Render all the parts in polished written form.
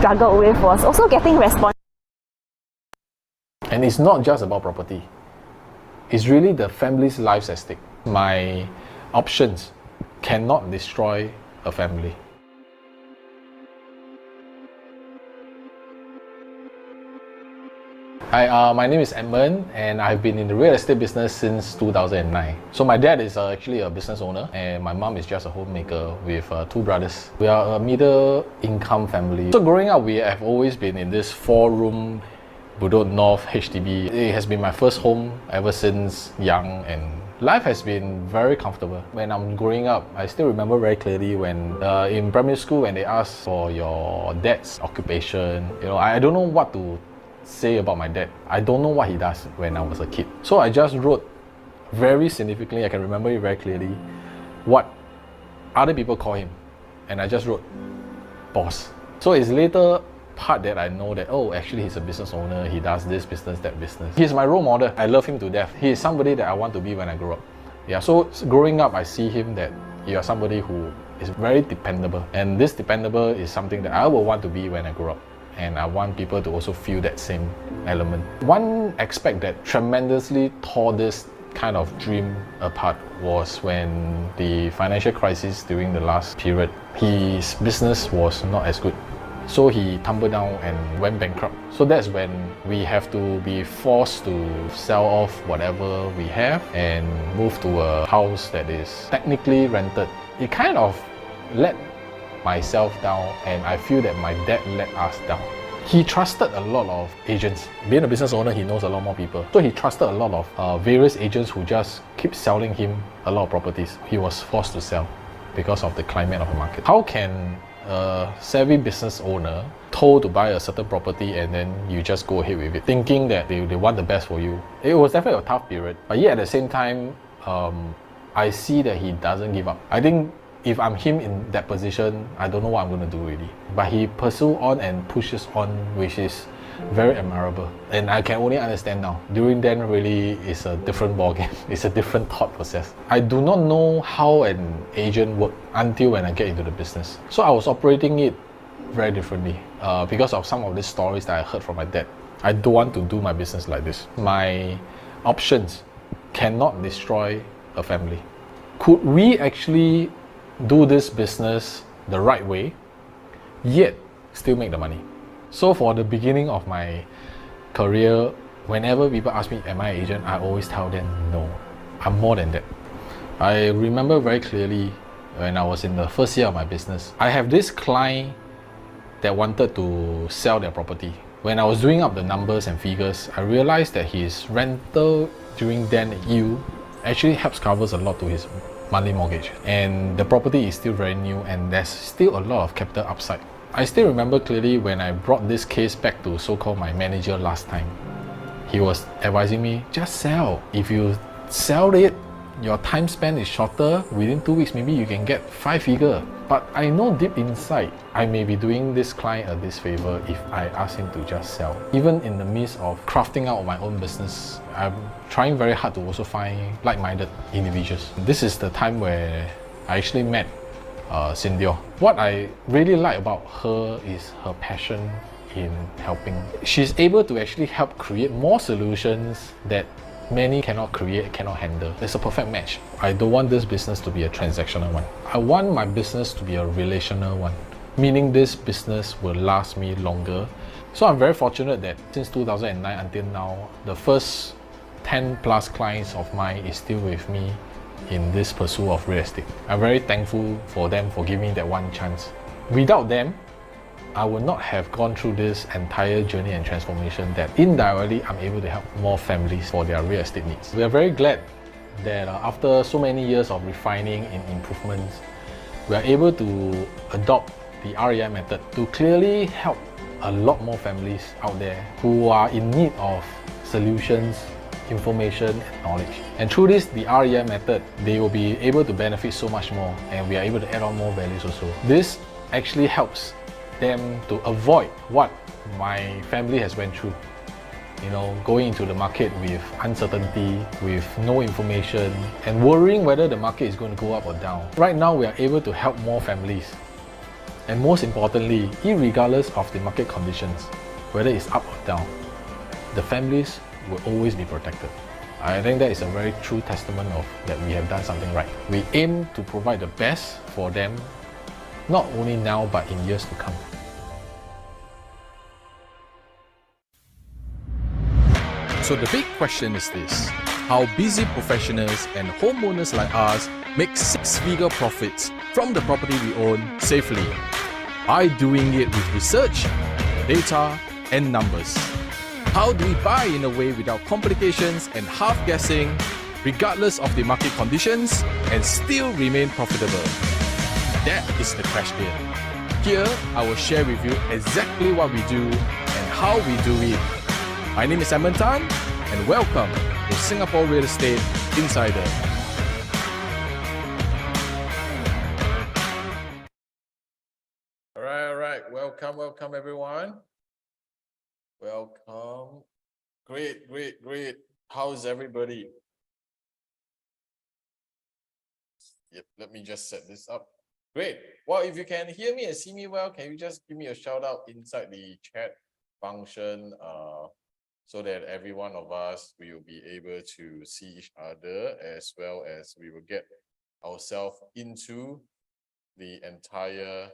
struggled with was also getting response. And it's not just about property. It's really the family's lives at stake. My options cannot destroy a family. Hi, my name is Edmund and I've been in the real estate business since 2009. So my dad is actually a business owner and my mom is just a homemaker with two brothers. We are a middle income family. So growing up, we have always been in this 4-room Bedok North HDB. It has been my first home ever since young, and life has been very comfortable. When I'm growing up, I still remember very clearly when in primary school when they asked for your dad's occupation. I don't know what to say about my dad. I don't know what he does when I was a kid. So I just wrote very significantly, I can remember it very clearly, what other people call him. And I just wrote, boss. So it's later part that I know that, oh, actually he's a business owner, he does this business, that business. He's my role model. I love him to death. He is somebody that I want to be when I grow up. Yeah, so growing up, I see him that you are somebody who is very dependable. And this dependable is something that I will want to be when I grow up. And I want people to also feel that same element. One aspect that tremendously tore this kind of dream apart was when the financial crisis during the last period, his business was not as good. So he tumbled down and went bankrupt. So that's when we have to be forced to sell off whatever we have and move to a house that is technically rented. It kind of let myself down, and I feel that my dad let us down. He trusted a lot of agents. Being a business owner, he knows a lot more people. So he trusted a lot of various agents who just keep selling him a lot of properties. He was forced to sell because of the climate of the market. How can a savvy business owner told to buy a certain property and then you just go ahead with it, thinking that they want the best for you? It was definitely a tough period, but yet at the same time, I see that he doesn't give up. I think if I'm him in that position, I don't know what I'm going to do really. But he pursues on and pushes on, which is very admirable. And I can only understand now. During then, really, it's a different ballgame. It's a different thought process. I do not know how an agent works until when I get into the business. So I was operating it very differently because of some of the stories that I heard from my dad. I don't want to do my business like this. My options cannot destroy a family. Could we actually do this business the right way, yet still make the money? So for the beginning of my career, whenever people ask me, am I an agent? I always tell them, no, I'm more than that. I remember very clearly when I was in the first year of my business, I have this client that wanted to sell their property. When I was doing up the numbers and figures, I realized that his rental during then yield actually helps covers a lot to his monthly mortgage. And the property is still very new and there's still a lot of capital upside. I still remember clearly when I brought this case back to so-called my manager last time. He was advising me, just sell. If you sell it, your time span is shorter. Within 2 weeks, maybe you can get 5-figure. But I know deep inside, I may be doing this client a disfavor if I ask him to just sell. Even in the midst of crafting out my own business, I'm trying very hard to also find like-minded individuals. This is the time where I actually met Cindior. What I really like about her is her passion in helping. She's able to actually help create more solutions that many cannot create, cannot handle. It's a perfect match. I don't want this business to be a transactional one. I want my business to be a relational one, meaning this business will last me longer. So I'm very fortunate that since 2009 until now, the first 10 plus clients of mine is still with me in this pursuit of real estate. I'm very thankful for them for giving me that one chance. Without them, I would not have gone through this entire journey and transformation that indirectly I'm able to help more families for their real estate needs. We are very glad that after so many years of refining and improvements, we are able to adopt the REI method to clearly help a lot more families out there who are in need of solutions, information and knowledge. And through this, the REI method, they will be able to benefit so much more and we are able to add on more values also. This actually helps them to avoid what my family has went through. Going into the market with uncertainty, with no information, and worrying whether the market is going to go up or down. Right now, we are able to help more families And most importantly, irregardless of the market conditions, whether it's up or down, the families will always be protected. I think that is a very true testament of that we have done something right. We aim to provide the best for them, not only now but in years to come. So the big question is this: how busy professionals and homeowners like us make six-figure profits from the property we own safely by doing it with research, data, and numbers. How do we buy in a way without complications and half-guessing, regardless of the market conditions, and still remain profitable? That is the question. Here, I will share with you exactly what we do and how we do it. My name is Edmund, and welcome to Singapore Real Estate Insider. All right. Welcome everyone. Welcome. Great. How's everybody? Yep, let me just set this up. Great. Well, if you can hear me and see me well, can you just give me a shout out inside the chat function so that every one of us will be able to see each other, as well as we will get ourselves into the entire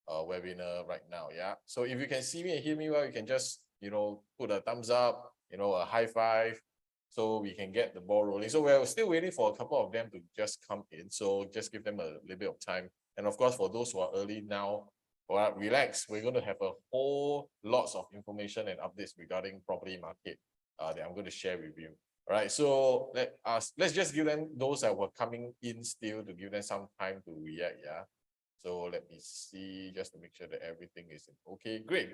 webinar right now. Yeah, so if you can see me and hear me well, you can just put a thumbs up, a high five, so we can get the ball rolling. So we're still waiting for a couple of them to just come in, so just give them a little bit of time. And of course, for those who are early now, well, relax, we're going to have a whole lots of information and updates regarding property market that I'm going to share with you. All right, so let's just give them, those that were coming in still, to give them some time to react. Yeah, so let me see, just to make sure that everything is okay. Great.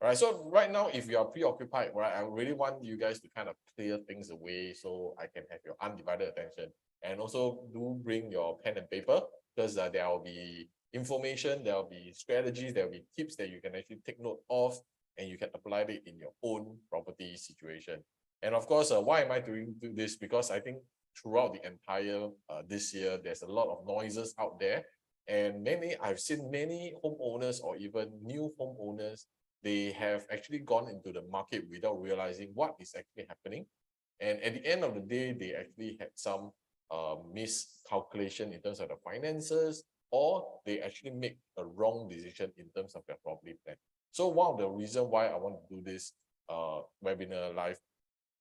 All right, so right now, if you are preoccupied, right, I really want you guys to kind of clear things away so I can have your undivided attention. And also do bring your pen and paper, because there will be information, there will be strategies, there will be tips that you can actually take note of, and you can apply it in your own property situation. And of course, why am I doing this? Because I think throughout the entire this year, there's a lot of noises out there. And I've seen many homeowners or even new homeowners, they have actually gone into the market without realizing what is actually happening. And at the end of the day, they actually had some miscalculation in terms of the finances, or they actually make a wrong decision in terms of their property plan. So one of the reasons why I want to do this webinar live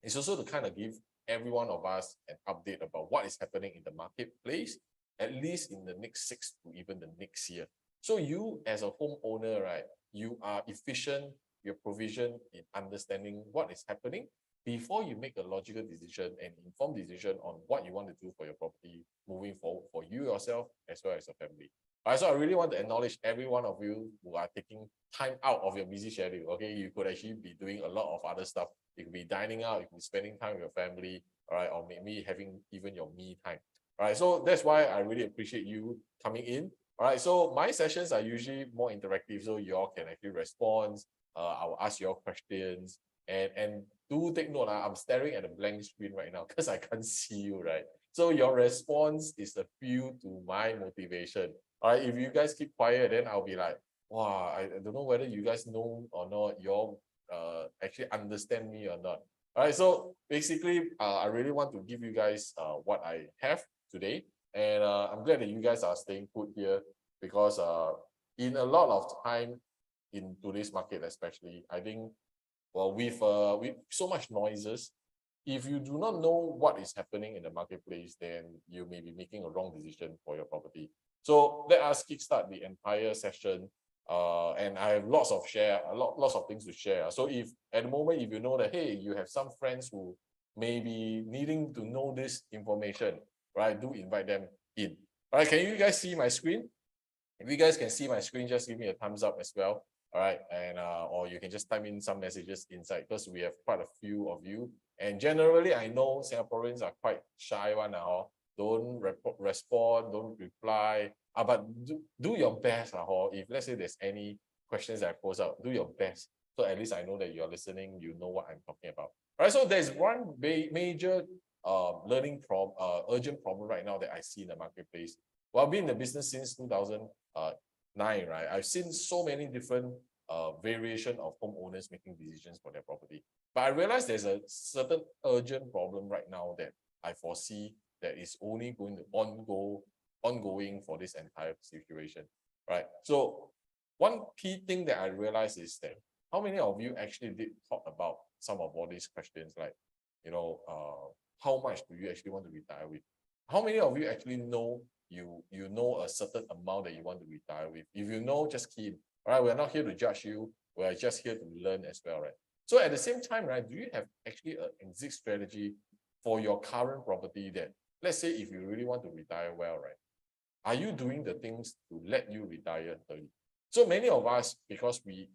is also to kind of give every one of us an update about what is happening in the marketplace, at least in the next 6 to even the next year. So you as a homeowner, right, you are efficient, you're provisioned in understanding what is happening before you make a logical decision and informed decision on what you want to do for your property moving forward, for you yourself as well as your family. All right, so I really want to acknowledge every one of you who are taking time out of your busy schedule. Okay, you could actually be doing a lot of other stuff. You could be dining out, you could be spending time with your family, all right, or maybe having even your me time. All right, so that's why I really appreciate you coming in. All right, so my sessions are usually more interactive, so you all can actually respond. I will ask you all questions, and do take note. I'm staring at a blank screen right now because I can't see you, right? So your response is the fuel to my motivation. All right, if you guys keep quiet, then I'll be like, wow, I don't know whether you guys know or not, you all actually understand me or not. All right, so basically, I really want to give you guys what I have today. And I'm glad that you guys are staying put here, because in a lot of time in today's market, especially, I think, well, with so much noises, if you do not know what is happening in the marketplace, then you may be making a wrong decision for your property. So let us kickstart the entire session. And I have lots of things to share. So if at the moment, if you know that, hey, you have some friends who may be needing to know this information, right, do invite them in. All right, can you guys see my screen? If you guys can see my screen, just give me a thumbs up as well. All right, and or you can just type in some messages inside, because we have quite a few of you. And generally, I know Singaporeans are quite shy one now. Don't respond, don't reply. But do your best. If let's say there's any questions that I post out, do your best. So at least I know that you're listening, you know what I'm talking about. All right, so there's one major urgent problem right now that I see in the marketplace. Well, I've been in the business since 2009, right, I've seen so many different variation of homeowners making decisions for their property. But I realize there's a certain urgent problem right now that I foresee that is only going to ongoing for this entire situation, right? So one key thing that I realized is that how many of you actually did talk about some of all these questions, like, how much do you actually want to retire with? How many of you actually know you know a certain amount that you want to retire with? If you know, just key in. All right, we're not here to judge you. We're just here to learn as well, right? So at the same time, right, do you have actually an exit strategy for your current property that, let's say, if you really want to retire well, right, are you doing the things to let you retire early? So many of us, because we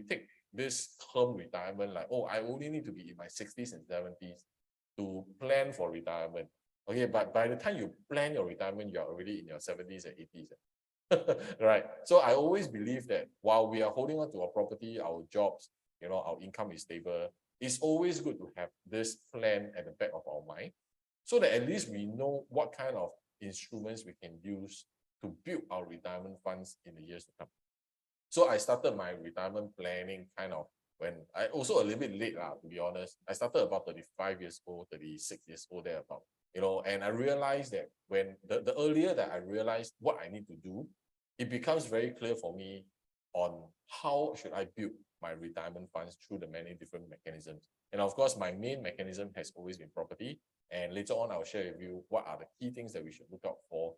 take this term retirement like, oh, I only need to be in my 60s and 70s to plan for retirement. Okay, but by the time you plan your retirement, you're already in your 70s and 80s. Right. So I always believe that while we are holding on to our property, our jobs, our income is stable, it's always good to have this plan at the back of our mind so that at least we know what kind of instruments we can use to build our retirement funds in the years to come. So I started my retirement planning kind of when I also a little bit late, to be honest. I started about 35 years old, 36 years old, thereabout. And I realized that when the earlier that I realized what I need to do, it becomes very clear for me on how should I build my retirement funds through the many different mechanisms. And of course, my main mechanism has always been property. And later on, I'll share with you what are the key things that we should look out for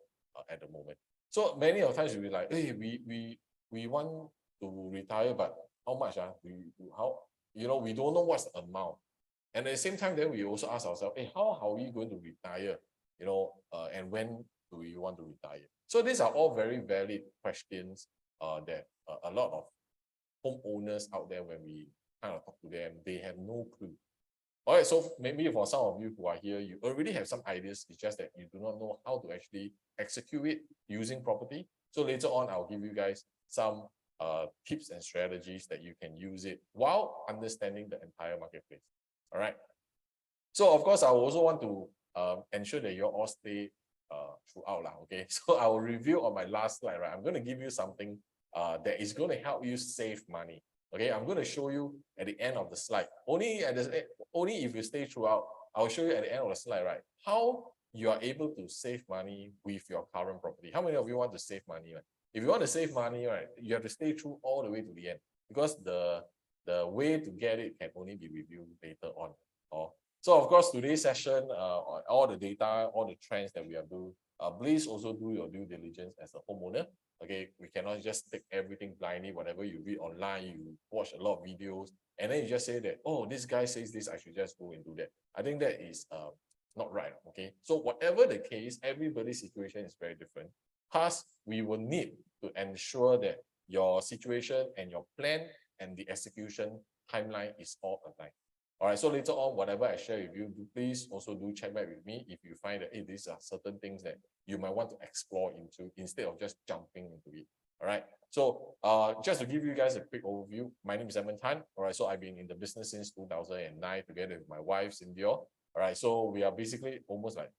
at the moment. So many of the times you'll be like, hey, we want to retire, but how much? We don't know what's the amount. And at the same time, then we also ask ourselves, hey, how are we going to retire? And when do we want to retire? So these are all very valid questions that a lot of homeowners out there, when we kind of talk to them, they have no clue. All right, so maybe for some of you who are here, you already have some ideas. It's just that you do not know how to actually execute it using property. So later on, I'll give you guys some tips and strategies that you can use it while understanding the entire marketplace. All right. So of course, I also want to ensure that you all stay throughout. Okay. So I will review on my last slide, right? I'm going to give you something that is going to help you save money. Okay, I'm going to show you at the end of the slide. Only if you stay throughout, I'll show you at the end of the slide, right? How you are able to save money with your current property. How many of you want to save money? Right? If you want to save money, right, you have to stay through all the way to the end, because the way to get it can only be reviewed later on. So of course, today's session, all the data, all the trends that we are doing, please also do your due diligence as a homeowner. Okay, we cannot just take everything blindly. Whatever you read online, you watch a lot of videos, and then you just say that, oh, this guy says this, I should just go and do that. I think that is not right. Okay, so whatever the case, everybody's situation is very different. Thus, we will need to ensure that your situation and your plan and the execution timeline is all aligned. All right, so later on, whatever I share with you, please also do check back with me if you find that, hey, these are certain things that you might want to explore into instead of just jumping into it. All right, so just to give you guys a quick overview, my name is Edmund. All right, so I've been in the business since 2009 together with my wife, Cindior. All right, so we are basically almost like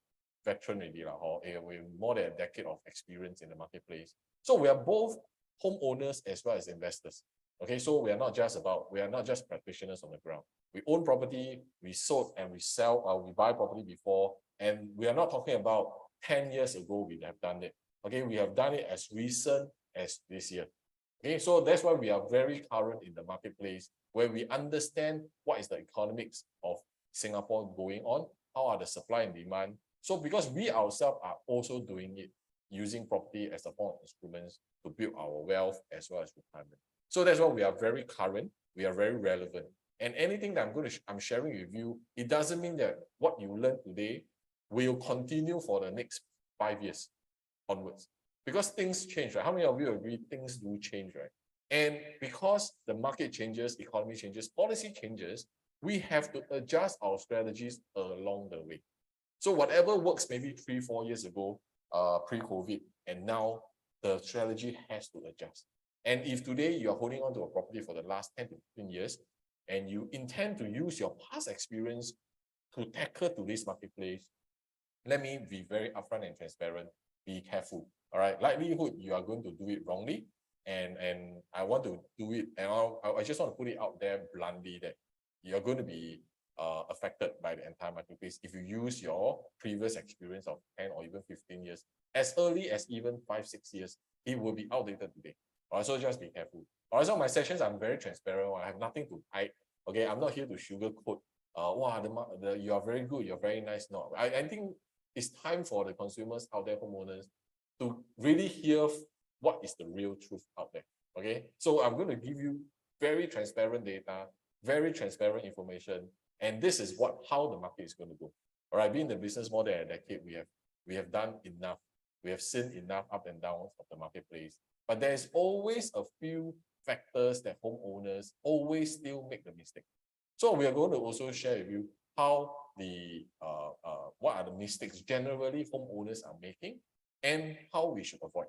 veteran already, with more than a decade of experience in the marketplace. So we are both homeowners as well as investors. Okay, so we are not just practitioners on the ground. We own property, we sold and we sell, we buy property before, and we are not talking about 10 years ago we have done it. Okay, we have done it as recent as this year. Okay, so that's why we are very current in the marketplace, where we understand what is the economics of Singapore going on, how are the supply and demand. So because we ourselves are also doing it using property as a form of instruments to build our wealth as well as retirement. So that's why we are very current, we are very relevant. And anything that I'm sharing with you, it doesn't mean that what you learn today will continue for the next 5 years onwards. Because things change, right? How many of you agree things do change, right? And because the market changes, economy changes, policy changes, we have to adjust our strategies along the way. So whatever works maybe 3-4 years ago, pre-COVID, and now the strategy has to adjust. And if today you're holding on to a property for the last 10 to 15 years, and you intend to use your past experience to tackle today's marketplace, let me be very upfront and transparent. Be careful. All right. Likelihood you are going to do it wrongly. and I want to do it, and I just want to put it out there bluntly that you're going to be affected by the entire marketplace if you use your previous experience of 10 or even 15 years. As early as even 5-6 years, it will be outdated today. So just be careful. So my sessions, I'm very transparent. I have nothing to hide. Okay, I'm not here to sugarcoat. Wow, you are very good, you're very nice. No, I think it's time for the consumers out there, homeowners, to really hear what is the real truth out there. Okay, so I'm going to give you very transparent data, very transparent information, and this is how the market is going to go. All right, being in the business more than a decade, we have done enough. We have seen enough up and downs of the marketplace, but there's always a few factors that homeowners always still make the mistake. So we are going to also share with you how what are the mistakes generally homeowners are making and how we should avoid.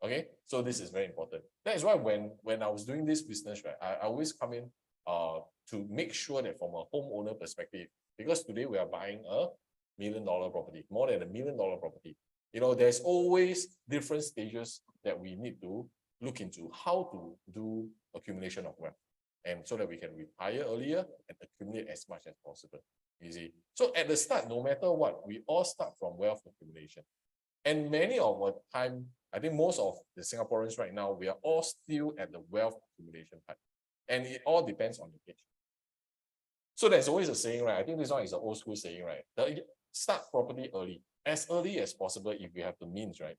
Okay, so this is very important. That is why when I was doing this business, right, I always come in to make sure that from a homeowner perspective, because today we are buying a $1 million property, more than $1 million property. There's always different stages that we need to look into how to do accumulation of wealth, and so that we can retire earlier and accumulate as much as possible. You see, so at the start, no matter what, we all start from wealth accumulation. And many of our time, I think most of the Singaporeans right now, we are all still at the wealth accumulation part. And it all depends on the age. So there's always a saying, right? I think this one is an old school saying, right? Start property early as possible if you have the means, right?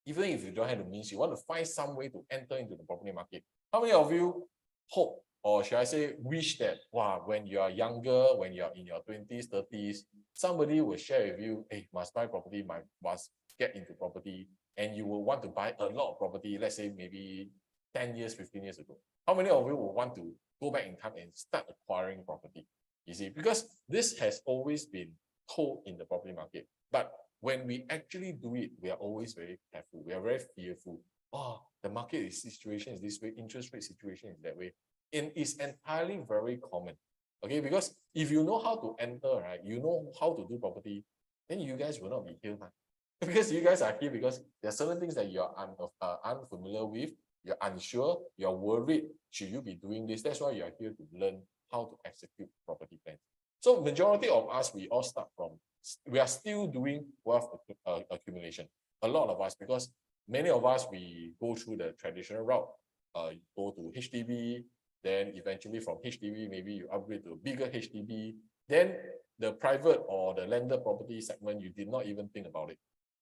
Even if you don't have the means, you want to find some way to enter into the property market. How many of you hope, or should I say, wish that, wow, when you are younger, when you're in your 20s, 30s, somebody will share with you, hey, must buy property, must get into property, and you will want to buy a lot of property, let's say maybe 10 years, 15 years ago. How many of you will want to go back in time and start acquiring property? You see, because this has always been told in the property market. But when we actually do it, we are always very careful. We are very fearful. Oh, the market situation is this way, interest rate situation is that way. And it's entirely very common. Okay, because if you know how to enter, right, you know how to do property, then you guys will not be here, man. Because you guys are here because there are certain things that you are unfamiliar with, you're unsure, you're worried, should you be doing this? That's why you are here to learn how to execute property plans. So majority of us, we are still doing wealth accumulation. A lot of us, because many of us, we go through the traditional route, go to HDB, then eventually from HDB, maybe you upgrade to a bigger HDB, then the private or the landed property segment, you did not even think about it,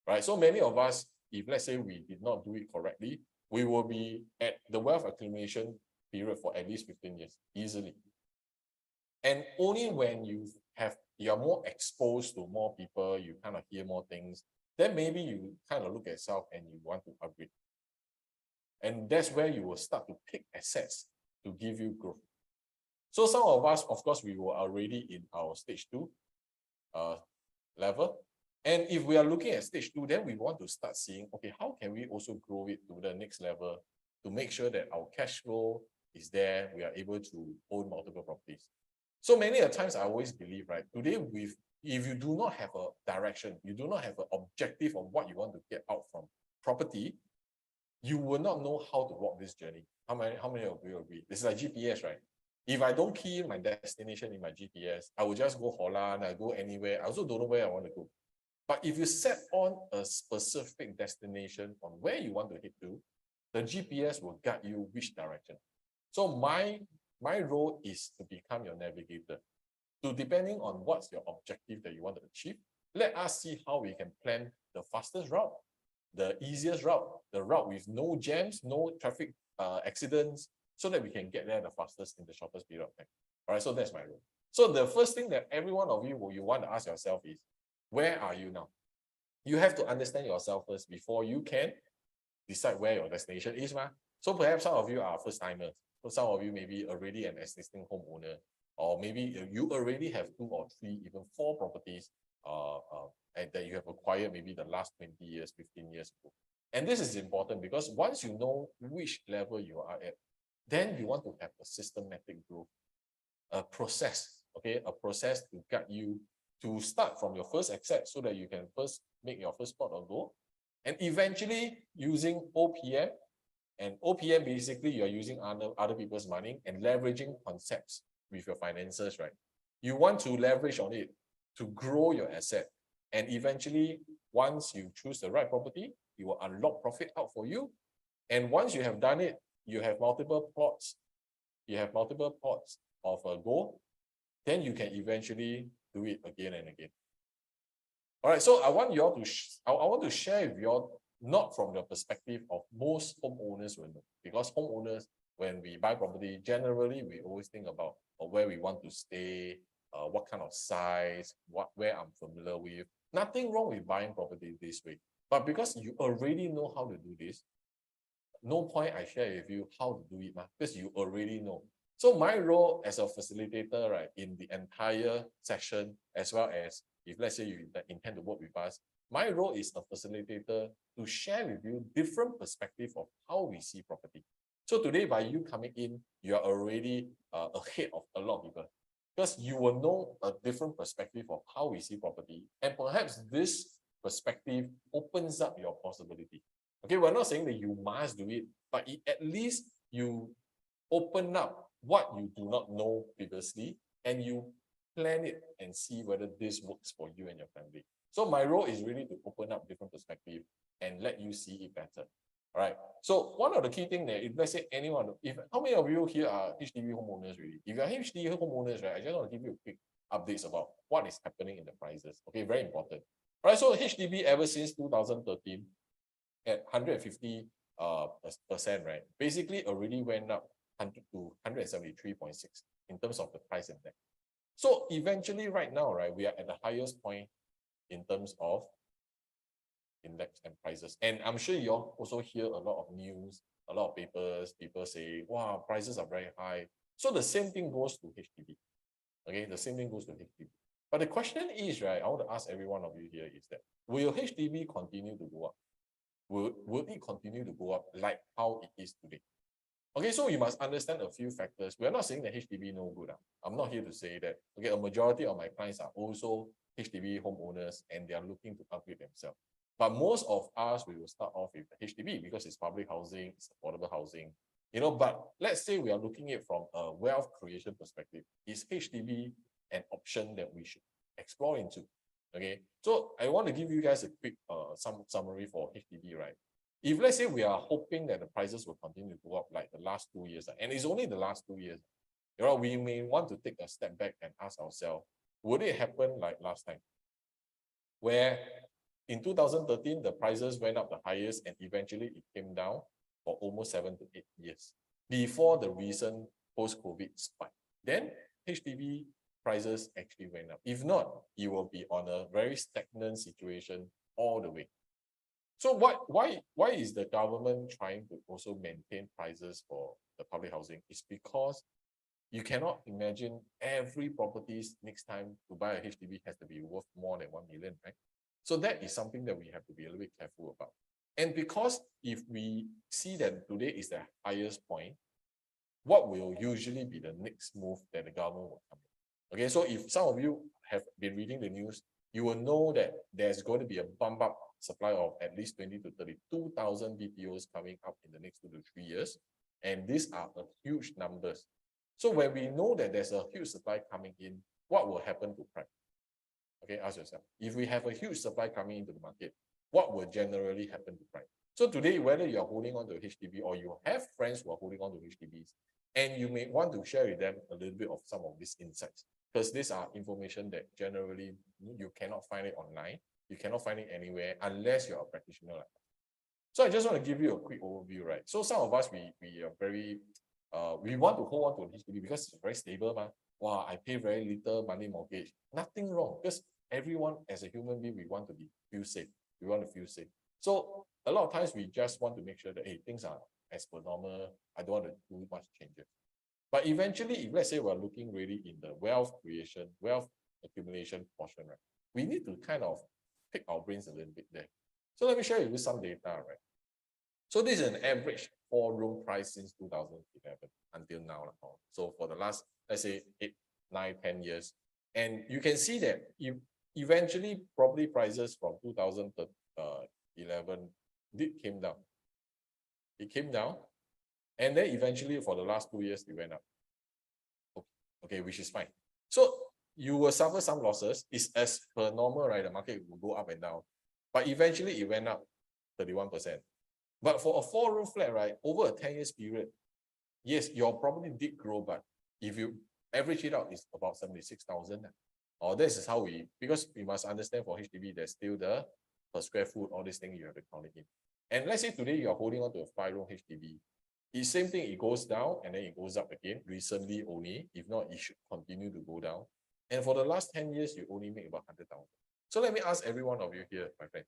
right? So many of us, if let's say we did not do it correctly, we will be at the wealth accumulation period for at least 15 years, easily. And only when you're more exposed to more people, you kind of hear more things, then maybe you kind of look at yourself and you want to upgrade. And that's where you will start to pick assets to give you growth. So some of us, of course, we were already in our stage 2 level. And if we are looking at stage 2, then we want to start seeing, okay, how can we also grow it to the next level to make sure that our cash flow is there, we are able to own multiple properties. So many a times I always believe, right, today if you do not have a direction, you do not have an objective of what you want to get out from property, you will not know how to walk this journey. How many of you agree? This is like GPS, right? If I don't key in my destination in my GPS, I will just go Holland, I go anywhere. I also don't know where I want to go. But if you set on a specific destination on where you want to head to, the GPS will guide you which direction. So my role is to become your navigator. So depending on what's your objective that you want to achieve, let us see how we can plan the fastest route, the easiest route, the route with no jams, no traffic accidents, so that we can get there the fastest in the shortest period of time. All right, so that's my role. So the first thing that every one of you want to ask yourself is, where are you now? You have to understand yourself first before you can decide where your destination is. So perhaps some of you are first timers. So some of you may be already an existing homeowner, or maybe you already have 2 or 3, even 4 properties and that you have acquired maybe the last 20 years, 15 years ago. And this is important because once you know which level you are at, then you want to have a systematic growth, a process, okay? A process to guide you to start from your first asset so that you can first make your first pot of gold. And eventually using OPM, And OPM, basically, you're using other people's money and leveraging concepts with your finances, right? You want to leverage on it to grow your asset. And eventually, once you choose the right property, it will unlock profit out for you. And once you have done it, you have multiple plots. You have multiple plots of a goal. Then you can eventually do it again and again. All right, so I want you all to I want to share with you all, not from the perspective of most homeowners will know, because homeowners, when we buy property, generally we always think about where we want to stay, what kind of size, where I'm familiar with. Nothing wrong with buying property this way, but because you already know how to do this, no point I share with you how to do it, because you already know. So my role as a facilitator, right, in the entire session, as well as if let's say you intend to work with us, my role is a facilitator to share with you different perspective of how we see property. So today, by you coming in, you are already ahead of a lot of people, because you will know a different perspective of how we see property, and perhaps this perspective opens up your possibility. Okay, we're not saying that you must do it, but at least you open up what you do not know previously, and you plan it and see whether this works for you and your family. So my role is really to open up different perspective and let you see it better. All right. So one of the key things that if let's say anyone, how many of you here are HDB homeowners really? If you're HDB homeowners, right, I just want to give you a quick updates about what is happening in the prices. Okay, very important. All right. So HDB ever since 2013 at 150%, right, basically already went up 100 to 173.6 in terms of the price index. So eventually right now, right, we are at the highest point in terms of index and prices. And I'm sure you all also hear a lot of news, a lot of papers, people say, wow, prices are very high. So the same thing goes to HDB. Okay, the same thing goes to HDB. But the question is, right, I want to ask every one of you here is that, will HDB continue to go up? Will it continue to go up like how it is today? Okay, so you must understand a few factors. We are not saying that HDB no good. I'm not here to say that. Okay, a majority of my clients are also HDB homeowners and they are looking to upgrade themselves. But most of us, we will start off with HDB because it's public housing, it's affordable housing. You know, but let's say we are looking at it from a wealth creation perspective. Is HDB an option that we should explore into? Okay, so I want to give you guys a quick summary for HDB, right? If let's say we are hoping that the prices will continue to go up like the last 2 years, and it's only the last 2 years, you know, we may want to take a step back and ask ourselves, would it happen like last time? Where in 2013, the prices went up the highest and eventually it came down for almost 7 to 8 years before the recent post-COVID spike. Then HDB prices actually went up. If not, it will be on a very stagnant situation all the way. So why is the government trying to also maintain prices for the public housing? It's because you cannot imagine every properties next time to buy a HDB has to be worth more than 1 million, right? So that is something that we have to be a little bit careful about. And because if we see that today is the highest point, what will usually be the next move that the government will come in? Okay, so if some of you have been reading the news, you will know that there's going to be a bump up supply of at least 20 to 32,000 BTOs coming up in the next 2 to 3 years. And these are huge numbers. So when we know that there's a huge supply coming in, what will happen to price? Okay, ask yourself. If we have a huge supply coming into the market, what will generally happen to price? So today, whether you are holding on to HDB or you have friends who are holding on to HDBs, and you may want to share with them a little bit of some of these insights, because these are information that generally you cannot find it online. You cannot find it anywhere unless you're a practitioner. So I just want to give you a quick overview, right? So some of us, we are very, we want to hold on to HDB because it's very stable, man. Wow, I pay very little monthly mortgage. Nothing wrong, because everyone as a human being, we want to feel safe. We want to feel safe. So a lot of times we just want to make sure that, hey, things are as per normal. I don't want to do much changes. But eventually, if let's say we're looking really in the wealth creation, wealth accumulation portion, right, we need to kind of pick our brains a little bit there. So let me share with you some data, right? So this is an average 4-room price since 2011 until now. So for the last, let's say 8, 9, 10 years. And you can see that eventually property prices from 2011 came down. it came down, and then eventually for the last 2 years, it went up. Okay, which is fine. So you will suffer some losses. It's as per normal, right? The market will go up and down. But eventually it went up 31%. But for a 4-room flat, right, over a 10 years period, yes, your property did grow, but if you average it out, it's about 76,000. Or this is how because we must understand for HDB, there's still the per square foot, all these things you have to count it in. And let's say today you're holding on to a 5-room HDB. It's same thing, it goes down and then it goes up again, recently only. If not, it should continue to go down. And for the last 10 years, you only make about 100,000. So let me ask every one of you here, my friend.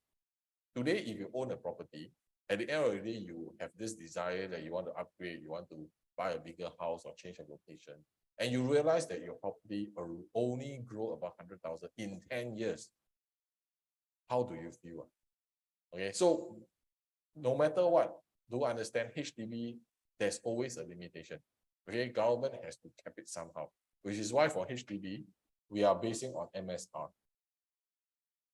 Today, if you own a property, at the end of the day, you have this desire that you want to upgrade, you want to buy a bigger house or change a location, and you realize that your property will only grow about 100,000 in 10 years. How do you feel? Okay, so no matter what, do understand HDB, there's always a limitation. Okay, government has to cap it somehow, which is why for HDB, we are basing on MSR.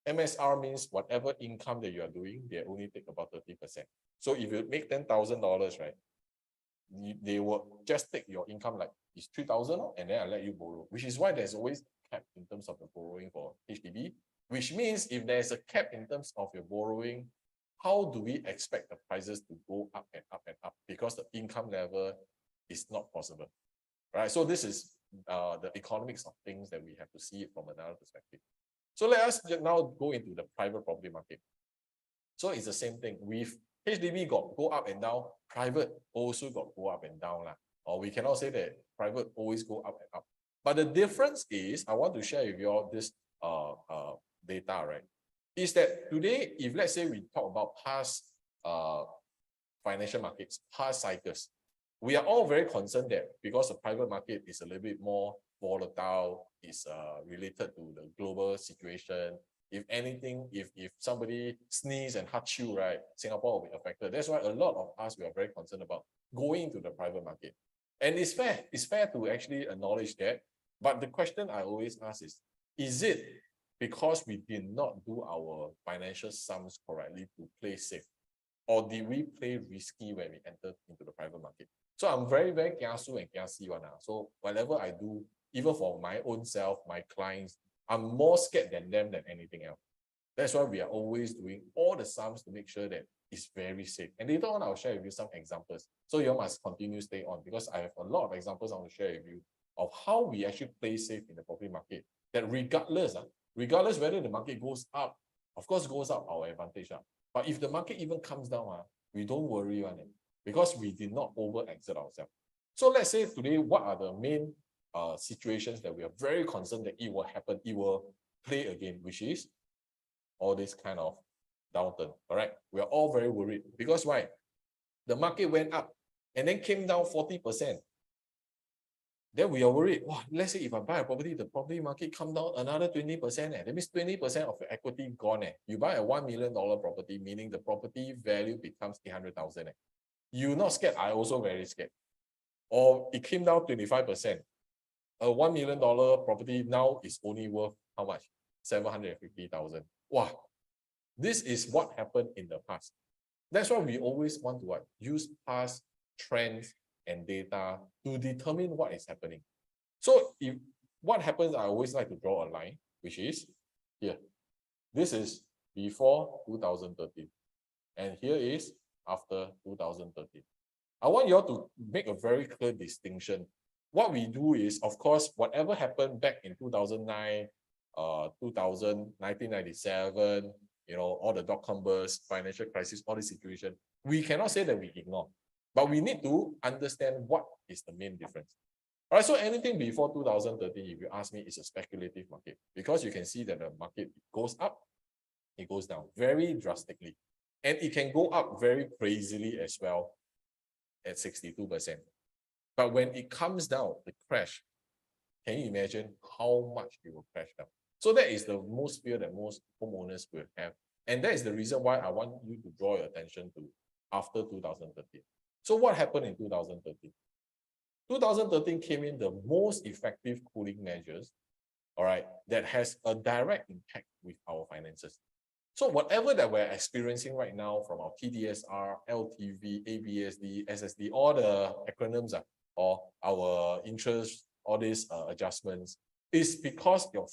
MSR means whatever income that you are doing, they only take about 30%. So if you make $10,000, right, they will just take your income like it's 3,000 and then I'll let you borrow, which is why there's always cap in terms of the borrowing for HDB, which means if there's a cap in terms of your borrowing, how do we expect the prices to go up and up and up? Because the income level is not possible, right? So this is the economics of things that we have to see it from another perspective. So let us now go into the private property market. So it's the same thing. With HDB go up and down, private also go up and down. Or we cannot say that private always go up and up. But the difference is, I want to share with you all this data, right? Is that today, if let's say we talk about past financial markets, past cycles, we are all very concerned that because the private market is a little bit more volatile, is related to the global situation. If anything, if somebody sneeze and achoo, right, Singapore will be affected. That's why a lot of us, we are very concerned about going to the private market. And it's fair to actually acknowledge that. But the question I always ask is it because we did not do our financial sums correctly to play safe? Or did we play risky when we entered into the private market? So I'm very, very kiasu and kiasi one. So whatever I do, even for my own self, my clients, I'm more scared than them than anything else. That's why we are always doing all the sums to make sure that it's very safe. And later on, I'll share with you some examples. So you must continue stay on because I have a lot of examples I want to share with you of how we actually play safe in the property market. That regardless whether the market goes up, of course goes up our advantage. But if the market even comes down, we don't worry on it because we did not over-exert ourselves. So let's say today, what are the main situations that we are very concerned that it will happen, it will play again, which is all this kind of downturn, correct? We are all very worried because why? The market went up and then came down 40%. Then we are worried, wow, let's say if I buy a property, the property market come down another 20%. That means 20% of your equity gone. You buy a $1 million property, meaning the property value becomes 800,000. You're not scared, I also very scared. Or it came down 25%. A $1 million property now is only worth how much? 750,000. Wow. This is what happened in the past. That's why we always want to use past trends and data to determine what is happening. So if what happens, I always like to draw a line, which is here. This is before 2013. And here is after 2013. I want you all to make a very clear distinction. What we do is, of course, whatever happened back in 2009, 1997, all the dot-com burst, financial crisis, all the situation, we cannot say that we ignore. But we need to understand what is the main difference. All right, so anything before 2013, if you ask me, is a speculative market because you can see that the market goes up, it goes down very drastically. And it can go up very crazily as well at 62%. But when it comes down, the crash, can you imagine how much it will crash down? So that is the most fear that most homeowners will have. And that is the reason why I want you to draw your attention to after 2013. So what happened in 2013? 2013 came in the most effective cooling measures, all right, that has a direct impact with our finances. So whatever that we're experiencing right now from our TDSR, LTV, ABSD, SSD, all the acronyms or our interest, all these adjustments is because of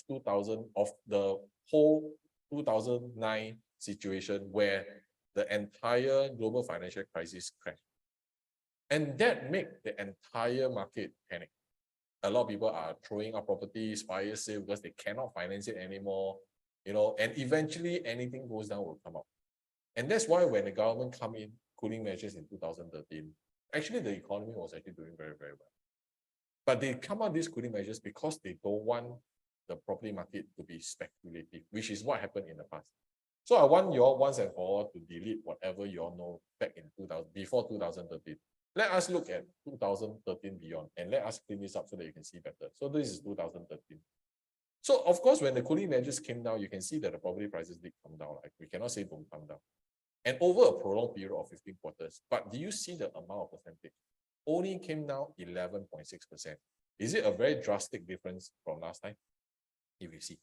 the whole 2009 situation where the entire global financial crisis crashed. And that made the entire market panic. A lot of people are throwing up properties, fire sale because they cannot finance it anymore, and eventually anything goes down will come up. And that's why when the government come in, cooling measures in 2013, actually the economy was actually doing very, very well. But they come out these cooling measures because they don't want the property market to be speculative, which is what happened in the past. So I want you all once and for all to delete whatever you all know back in before 2013. Let us look at 2013 beyond, and let us clean this up so that you can see better. So this is 2013. So of course, when the cooling measures came down, you can see that the property prices did come down. Like, we cannot say don't come down. And over a prolonged period of 15 quarters, but do you see the amount of percentage? Only came down 11.6%. Is it a very drastic difference from last time? If you see,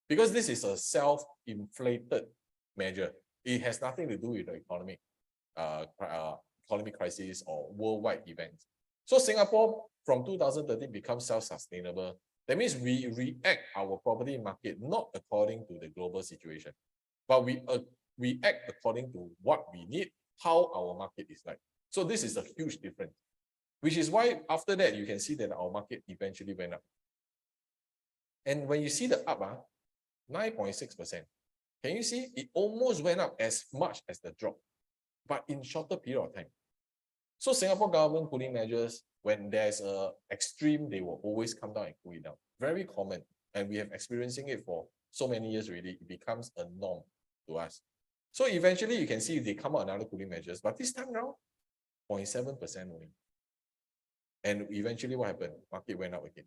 because this is a self-inflated measure. It has nothing to do with the economic crisis or worldwide events. So Singapore from 2013 becomes self-sustainable. That means we react our property market not according to the global situation, but we act according to what we need, how our market is like. So this is a huge difference, which is why after that you can see that our market eventually went up. And when you see the up, 9.6%, can you see it almost went up as much as the drop, but in shorter period of time. So Singapore government cooling measures, when there's a extreme, they will always come down and cool it down. Very common. And we have experiencing it for so many years already. It becomes a norm to us. So eventually you can see they come out another cooling measures, but this time around, 0.7% only. And eventually what happened? Market went up again.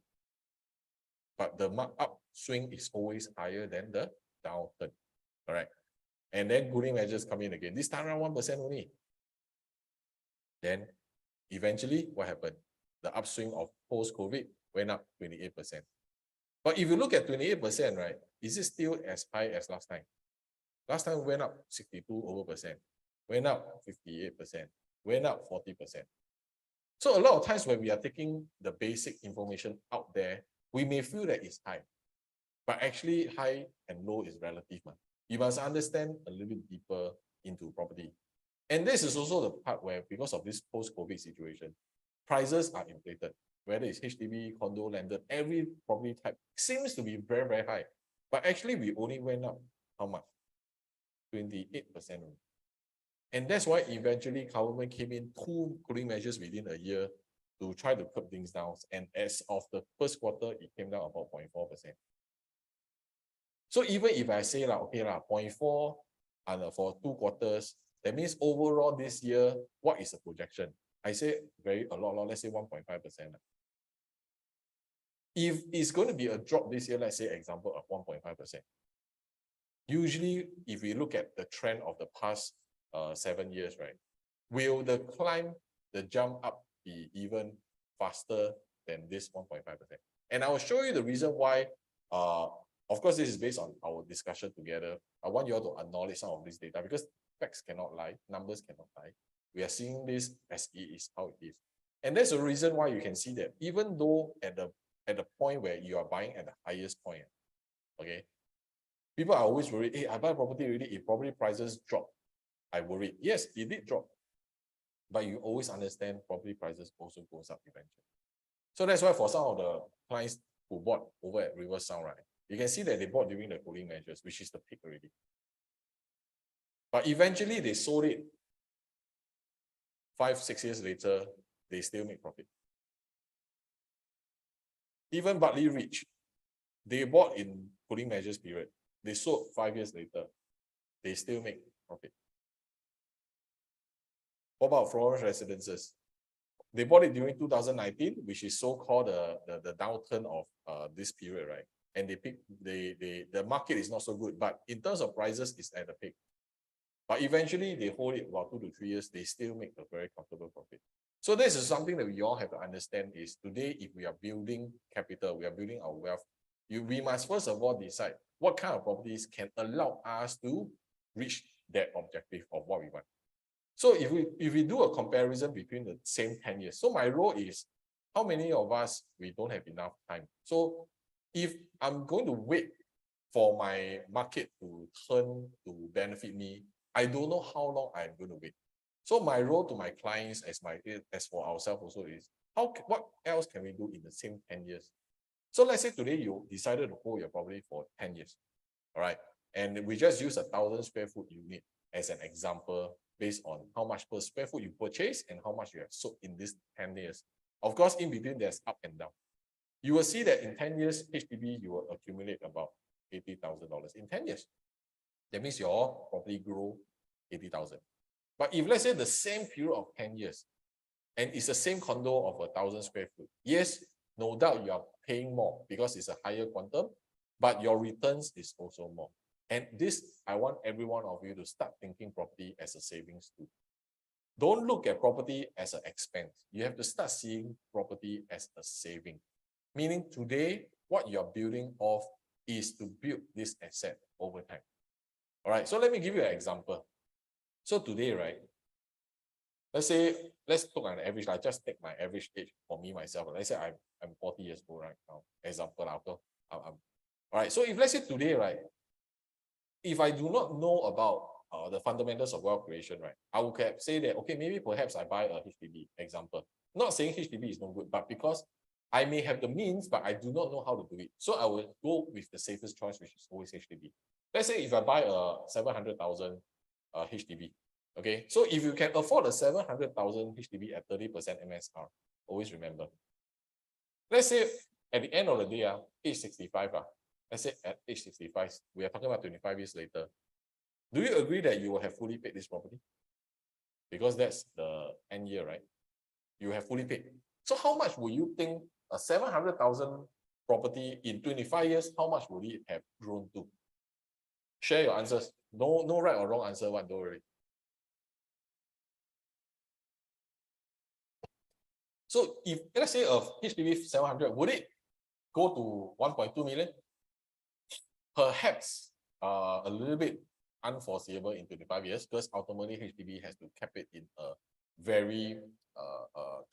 But the upswing is always higher than the downturn. Correct. And then cooling measures come in again. This time around 1% only. Then eventually what happened? The upswing of post-COVID went up 28%. But if you look at 28%, right, is it still as high as last time? Last time went up 62%, went up 58%, went up 40%. So a lot of times when we are taking the basic information out there, we may feel that it's high, but actually high and low is relative. You must understand a little bit deeper into property. And this is also the part where, because of this post-COVID situation, prices are inflated. Whether it's HDB, condo, landed, every property type seems to be very, very high. But actually, we only went up how much? 28%. And that's why eventually government came in 2 cooling measures within a year to try to curb things down. And as of the first quarter, it came down about 0.4%. So even if I say, okay, 0.4 and for 2 quarters, that means overall this year, what is the projection? I say a lot, let's say 1.5%. If it's going to be a drop this year, let's say example of 1.5%. Usually, if we look at the trend of the past 7 years, right, will the climb, the jump up be even faster than this 1.5%? And I will show you the reason why. Of course, this is based on our discussion together. I want you all to acknowledge some of this data because facts cannot lie, numbers cannot lie. We are seeing this as it is, how it is. And that's the reason why you can see that even though at the point where you are buying at the highest point, okay, people are always worried, hey, I buy property already, if property prices drop, I worry. Yes, it did drop. But you always understand property prices also goes up eventually. So that's why for some of the clients who bought over at River Sound, right, you can see that they bought during the cooling measures, which is the peak already. But eventually they sold it 5-6 years later, they still make profit. Even Bartley Ridge, they bought in cooling measures period. They sold 5 years later, they still make profit. What about Florence Residences? They bought it during 2019, which is so-called the downturn of this period, right? And the market is not so good, but in terms of prices, it's at the peak. But eventually, they hold it about 2 to 3 years, they still make a very comfortable profit. So this is something that we all have to understand is today, if we are building capital, we are building our wealth, we must first of all decide what kind of properties can allow us to reach that objective of what we want. So if we do a comparison between the same 10 years, so my role is how many of us, we don't have enough time. So if I'm going to wait for my market to turn to benefit me, I don't know how long I'm going to wait. So my role to my clients as for ourselves also is, what else can we do in the same 10 years? So let's say today you decided to hold your property for 10 years, all right? And we just use 1,000 square foot unit as an example based on how much per square foot you purchase and how much you have sold in this 10 years. Of course, in between there's up and down. You will see that in 10 years, HDB, you will accumulate about $80,000 in 10 years. That means your property grow 80,000. But if let's say the same period of 10 years, and it's the same condo of 1,000 square foot, yes, no doubt you are paying more because it's a higher quantum, but your returns is also more. And this, I want every one of you to start thinking property as a savings tool. Don't look at property as an expense. You have to start seeing property as a saving. Meaning today, what you're building off is to build this asset over time. All right, so let me give you an example. So today, right, let's look at an average. I just take my average age for me, myself. Let's say I'm 40 years old right now. Example, all right, so if let's say today, right, if I do not know about the fundamentals of wealth creation, right, I would say that, okay, maybe perhaps I buy a HDB, example. Not saying HDB is no good, but because I may have the means, but I do not know how to do it. So I will go with the safest choice, which is always HDB. Let's say if I buy a 700,000 HDB, okay? So if you can afford a 700,000 HDB at 30% MSR, always remember. Let's say at the end of the day, age 65, let's say at age 65, we are talking about 25 years later. Do you agree that you will have fully paid this property? Because that's the end year, right? You have fully paid. So how much will you think a 700,000 property in 25 years, how much will it have grown to? Share your answers. No right or wrong answer, don't worry. So if let's say a HDB 700, would it go to 1.2 million? Perhaps a little bit unforeseeable in 25 years, because ultimately HDB has to cap it in a very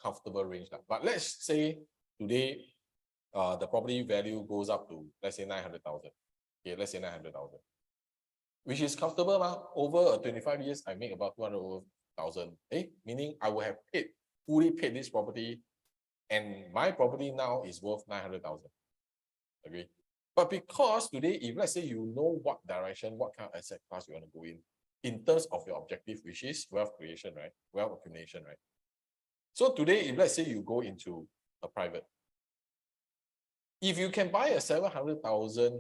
comfortable range. But let's say today the property value goes up to, let's say 900,000. Okay, let's say 900,000, which is comfortable. Over 25 years, I make about 200,000. Meaning I will have fully paid this property, and my property now is worth 900,000. Agree? But because today, if let's say you know what direction, what kind of asset class you want to go in terms of your objective, which is wealth creation, right? Wealth accumulation, right? So today, if let's say you go into a private, if you can buy a 700,000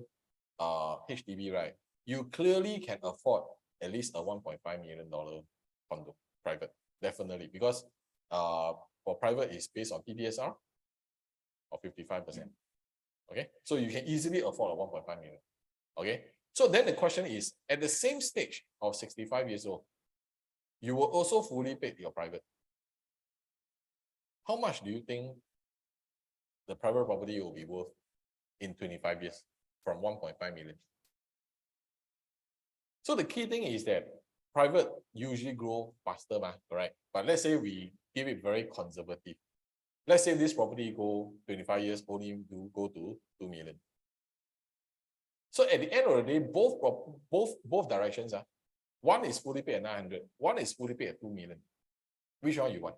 HDB, right, you clearly can afford at least a $1.5 million condo, private, definitely, because for private is based on TDSR of 55%. Okay, so you can easily afford a 1.5 million. Okay, so then the question is, at the same stage of 65 years old, you will also fully pay your private. How much do you think the private property will be worth in 25 years from 1.5 million? So the key thing is that private usually grow faster, correct? But let's say we give it very conservative. Let's say this property go 25 years, only do go to 2 million. So at the end of the day, both directions are, one is fully paid at 900, one is fully paid at 2 million. Which one you want?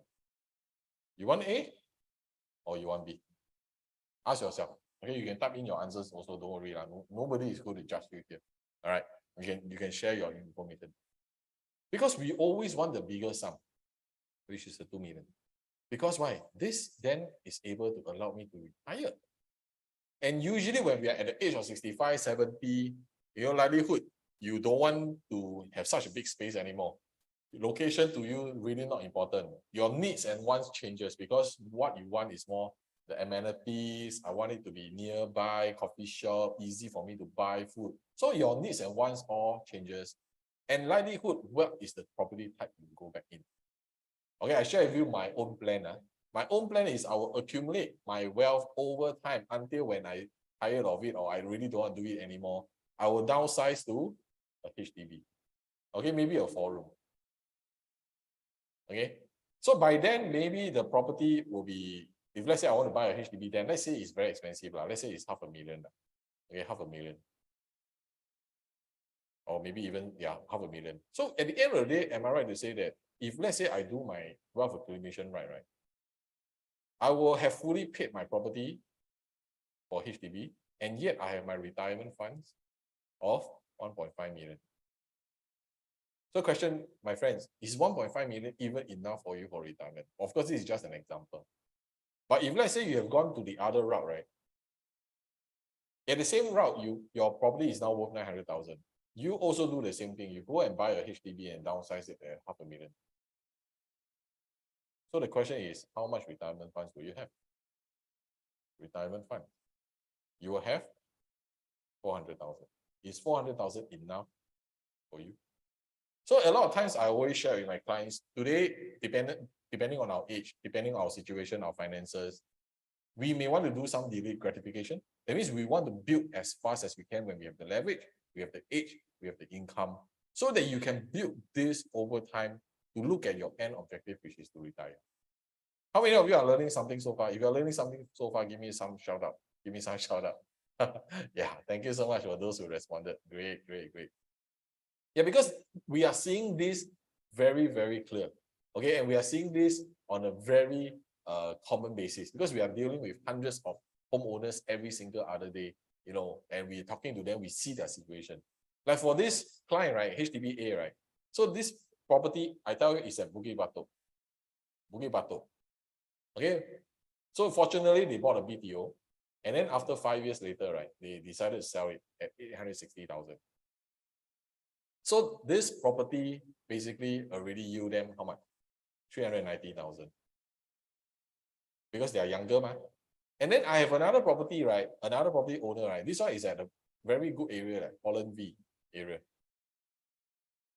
You want A or you want B? Ask yourself. Okay, you can type in your answers also, don't worry. Nobody is going to judge you here. All right, you can share your information. Because we always want the bigger sum, which is the 2 million. Because why? This then is able to allow me to retire. And usually when we are at the age of 65, 70, likelihood, you don't want to have such a big space anymore. Location to you really not important. Your needs and wants changes, because what you want is more the amenities. I want it to be nearby, coffee shop, easy for me to buy food. So your needs and wants all changes. And likelihood, what is the property type you go back in? Okay, I share with you my own plan. My own plan is I will accumulate my wealth over time until when I tired of it or I really don't want to do it anymore, I will downsize to a HDB. Okay, maybe a 4-room. Okay, so by then, maybe the property will be, if let's say I want to buy a HDB, then let's say it's very expensive. Let's say it's $500,000. Okay, $500,000. Or maybe even, yeah, $500,000. So at the end of the day, am I right to say that if let's say I do my wealth accumulation right, I will have fully paid my property for HDB, and yet I have my retirement funds of 1.5 million. So question, my friends, is 1.5 million even enough for you for retirement? Of course, this is just an example. But if let's say you have gone to the other route, right? At the same route, your property is now worth 900,000. You also do the same thing. You go and buy a HDB and downsize it at $500,000. So the question is, how much retirement funds will you have? Retirement fund. You will have 400,000. Is 400,000 enough for you? So a lot of times I always share with my clients, today, depending on our age, depending on our situation, our finances, we may want to do some delayed gratification. That means we want to build as fast as we can when we have the leverage, we have the age, we have the income, so that you can build this over time to look at your end objective, which is to retire. How many of you are learning something so far? If you are learning something so far, give me some shout out. Give me some shout out. Yeah, thank you so much for those who responded. Great. Yeah, because we are seeing this very, very clear. Okay, and we are seeing this on a very common basis because we are dealing with hundreds of homeowners every single other day, and we're talking to them, we see their situation. Like for this client, right, HDB-A, right? So this property, I tell you, is at Bukit Batok. Okay, so fortunately, they bought a BTO, and then after 5 years later, right, they decided to sell it at 860,000. So this property basically already yield them how much? 390,000. Because they are younger, man. And then I have another property, right? Another property owner, right? This one is at a very good area, like Holland V area.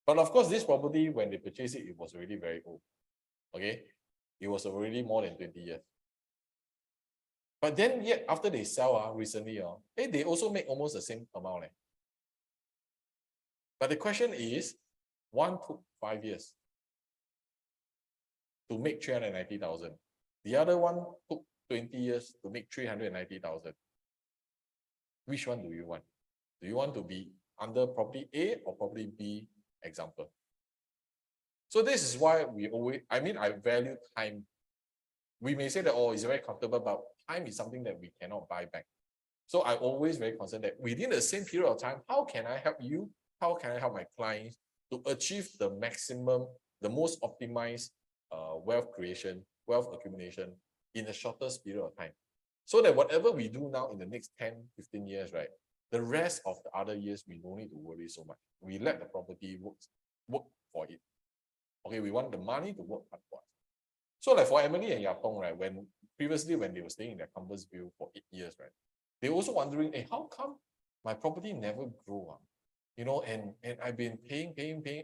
But of course, this property, when they purchased it, it was already very old. Okay? It was already more than 20 years. But then yet after they sell recently, they also make almost the same amount. But the question is, one took 5 years to make 390,000. The other one took 20 years to make 390,000. Which one do you want? Do you want to be under property A or property B example? So this is why I value time. We may say that, oh, it's very comfortable, but time is something that we cannot buy back. So I'm always very concerned that within the same period of time, how can I help you? How can I help my clients to achieve the maximum, the most optimized wealth creation, wealth accumulation in the shortest period of time? So that whatever we do now in the next 10, 15 years, right, the rest of the other years, we don't need to worry so much. We let the property work for it. Okay, we want the money to work hard for us. So like for Emily and Yatong, right, when they were staying in their Compassville for 8 years, right, they also wondering, hey, how come my property never grew up? And I've been paying.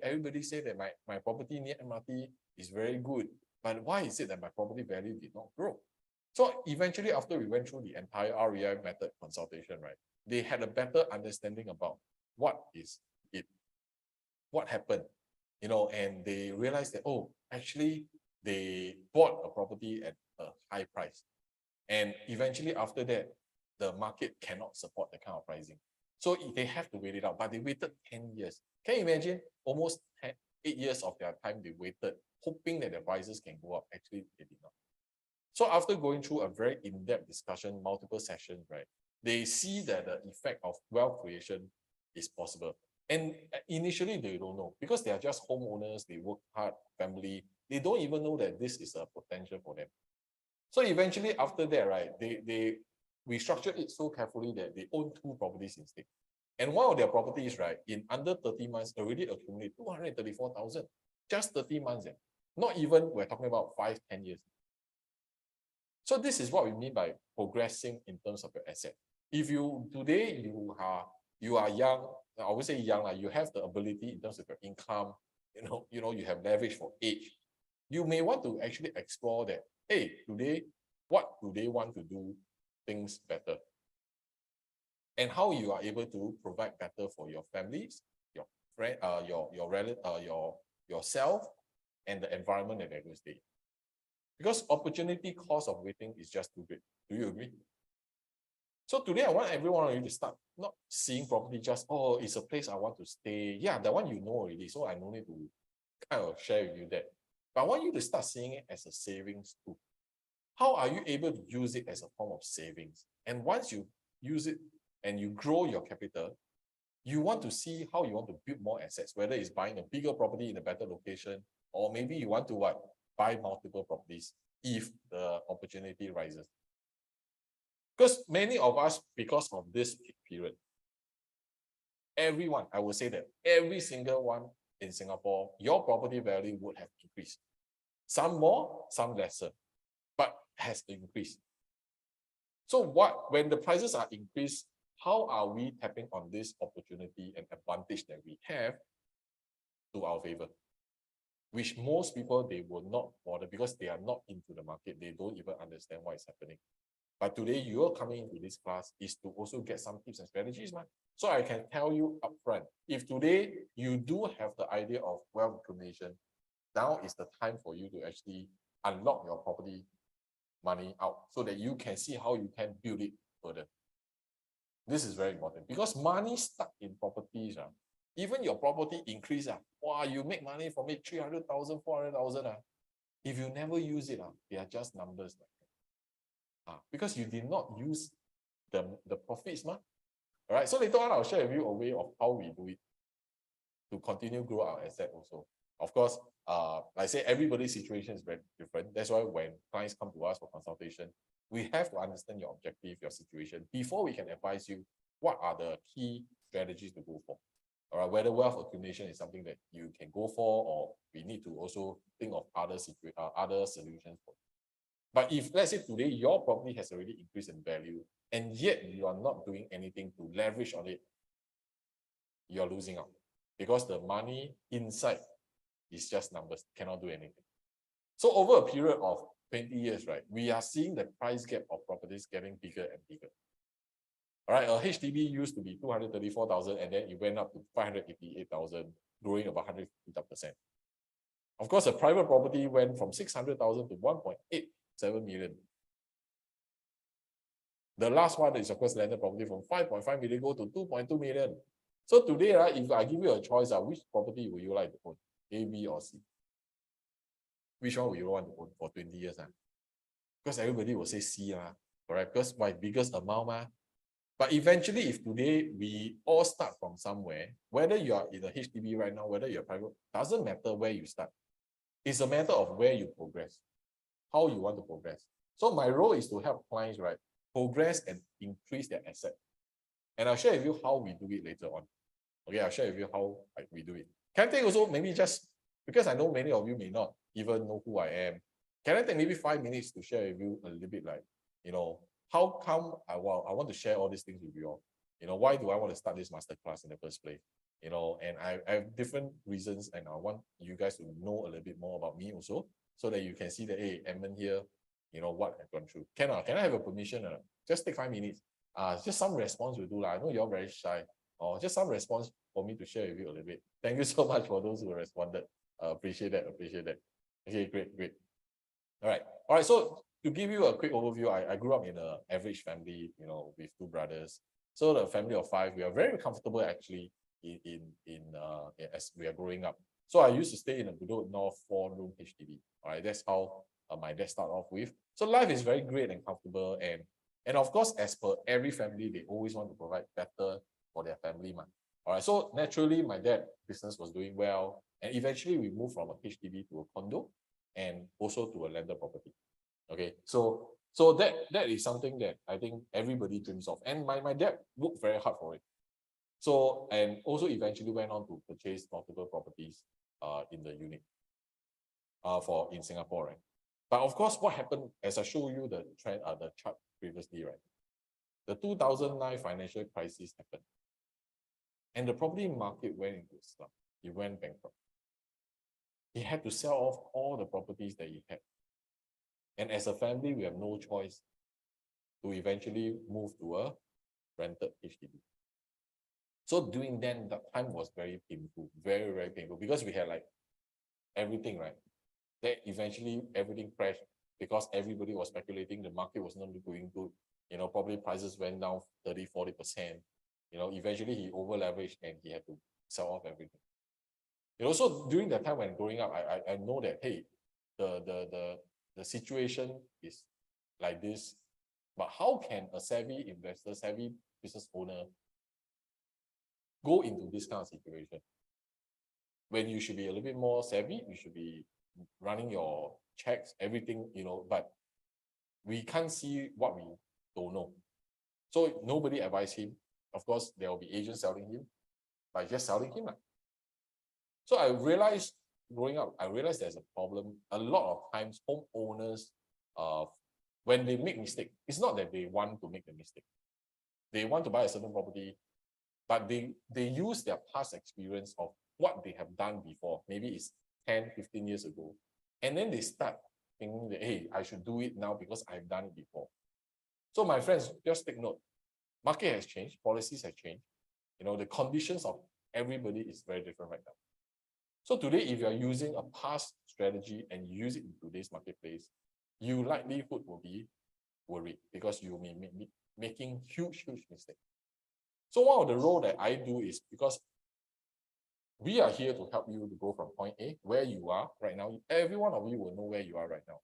Everybody say that my property near MRT is very good, but why is it that my property value did not grow? So eventually, after we went through the entire REI method consultation, right, they had a better understanding about what happened, and they realized that, oh, actually, they bought a property at a high price. And eventually after that, the market cannot support that kind of pricing. So they have to wait it out, but they waited 10 years. Can you imagine? Almost 8 years of their time, they waited, hoping that the prices can go up. Actually, they did not. So after going through a very in-depth discussion, multiple sessions, right, they see that the effect of wealth creation is possible. And initially, they don't know because they are just homeowners, they work hard, family. They don't even know that this is a potential for them. So eventually, after that, right, we structured it so carefully that they own 2 properties instead. And one of their properties, right, in under 30 months, already accumulated 234,000. Just 30 months. Not even, we're talking about 5, 10 years. So this is what we mean by progressing in terms of your asset. If today you are young, I would say young, you have the ability in terms of your income, you have leverage for age. You may want to actually explore that, hey, today, what do they want to do things better? And how you are able to provide better for your families, your friend, your relative, yourself, and the environment that they're going to stay. Because opportunity cost of waiting is just too great. Do you agree? So today I want everyone of you to start not seeing property just, oh, it's a place I want to stay. Yeah, that one you know already. So I no need to kind of share with you that. But I want you to start seeing it as a savings tool. How are you able to use it as a form of savings? And once you use it and you grow your capital, you want to see how you want to build more assets, whether it's buying a bigger property in a better location, or maybe you want to what? Buy multiple properties if the opportunity rises. Because many of us, because of this peak period, everyone, I would say that every single one in Singapore, your property value would have increased. Some more, some lesser, but has increased. So when the prices are increased, how are we tapping on this opportunity and advantage that we have to our favor? Which most people, they will not bother because they are not into the market. They don't even understand what is happening. But today, you're coming into this class is to also get some tips and strategies, man. So I can tell you upfront, if today you do have the idea of wealth accumulation, now is the time for you to actually unlock your property money out so that you can see how you can build it further. This is very important because money stuck in properties, even your property increase, wow, you make money from it 300,000, 400,000. If you never use it, they are just numbers. Because you did not use the profits. All right. So later on, I'll share with you a way of how we do it to continue grow our asset also. Of course, like I say, everybody's situation is very different. That's why when clients come to us for consultation, we have to understand your objective, your situation, before we can advise you what are the key strategies to go for. All right, whether wealth accumulation is something that you can go for, or we need to also think of other solutions for. But if let's say today your property has already increased in value, and yet you are not doing anything to leverage on it, you're losing out because the money inside is just numbers, cannot do anything. So over a period of 20 years, right, we are seeing the price gap of properties getting bigger and bigger. All right, a HDB used to be 234,000 and then it went up to 588,000, growing about 150%. Of course, a private property went from 600,000 to 1.87 million. The last one is, of course, landed property from 5.5 million go to 2.2 million. So today, right, if I give you a choice, which property would you like to own? A, B, or C? Which one would you want to own for 20 years? Because everybody will say C, correct? Because my biggest amount. But eventually, if today we all start from somewhere, whether you are in a HDB right now, whether you're private, doesn't matter where you start. It's a matter of where you progress, how you want to progress. So my role is to help clients, right, progress and increase their asset. And I'll share with you how we do it later on. Okay, I'll share with you how we do it. Can I take also maybe just, because I know many of you may not even know who I am, can I take maybe 5 minutes to share with you a little bit like, how come I want to share all these things with you all? Why do I want to start this masterclass in the first place? And I have different reasons, and I want you guys to know a little bit more about me also, so that you can see that, hey, Edmund here, what I've gone through. Can I have a permission? Just take 5 minutes. Just some response will do. I know you're very shy. Or just some response for me to share with you a little bit. Thank you so much for those who responded. Appreciate that. Okay, great. All right. So to give you a quick overview, I grew up in an average family, with 2 brothers. So the family of 5, we are very comfortable actually as we are growing up. So I used to stay in a Bedok North 4-room HDB. All right, that's how my dad started off with. So life is very great and comfortable, and of course, as per every family, they always want to provide better for their family, man. All right, so naturally, my dad's business was doing well, and eventually we moved from a HDB to a condo, and also to a landed property. Okay, so that is something that I think everybody dreams of, and my dad worked very hard for it. So, and also eventually went on to purchase multiple properties in the unit in Singapore, right? But of course, what happened, as I show you the trend, the chart previously, right? The 2009 financial crisis happened, and the property market went into slump. It went bankrupt. He had to sell off all the properties that he had. And as a family, we have no choice to eventually move to a rented HDB. So during then, the time was very painful, very, very painful, because we had like everything, right? Then eventually everything crashed because everybody was speculating the market was not going good. You know, probably prices went down 30-40%. You know, eventually he over leveraged and he had to sell off everything. You know, so during that time when growing up, I know that, hey, the situation is like this, but how can a savvy investor, savvy business owner go into this kind of situation? When you should be a little bit more savvy, you should be running your checks, everything, you know, but we can't see what we don't know. So nobody advised him. Of course, there will be agents selling him, by just selling him. So I realized growing up, I realized there's a problem. A lot of times homeowners, when they make mistake, it's not that they want to make the mistake. They want to buy a certain property, but they use their past experience of what they have done before. Maybe it's 10, 15 years ago. And then they start thinking that, hey, I should do it now because I've done it before. So my friends, just take note. Market has changed, policies have changed. You know, the conditions of everybody is very different right now. So today, if you are using a past strategy and you use it in today's marketplace, your likelihood will be worried because you may be making huge mistakes. So one of the role that I do is, because we are here to help you to go from point A, where you are right now. Every one of you will know where you are right now.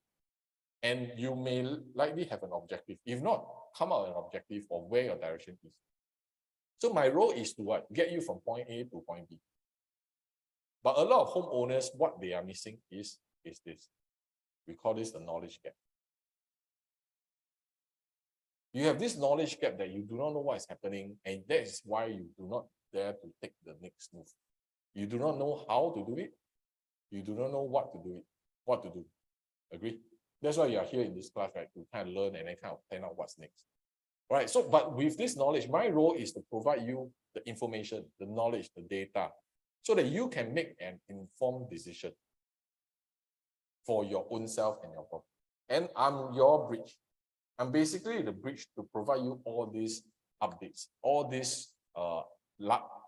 And you may likely have an objective. If not, come out with an objective of where your direction is. So my role is to what? Get you from point A to point B. But a lot of homeowners, what they are missing is this. We call this the knowledge gap. You have this knowledge gap that you do not know what is happening, and that is why you do not dare to take the next move. You do not know how to do it. You do not know what to do it, what to do. Agree? That's why you are here in this class, right? To kind of learn and then kind of plan out what's next. All right. So, but with this knowledge, my role is to provide you the information, the knowledge, the data, so that you can make an informed decision for your own self and your property. And I'm your bridge. I'm basically the bridge to provide you all these updates, all these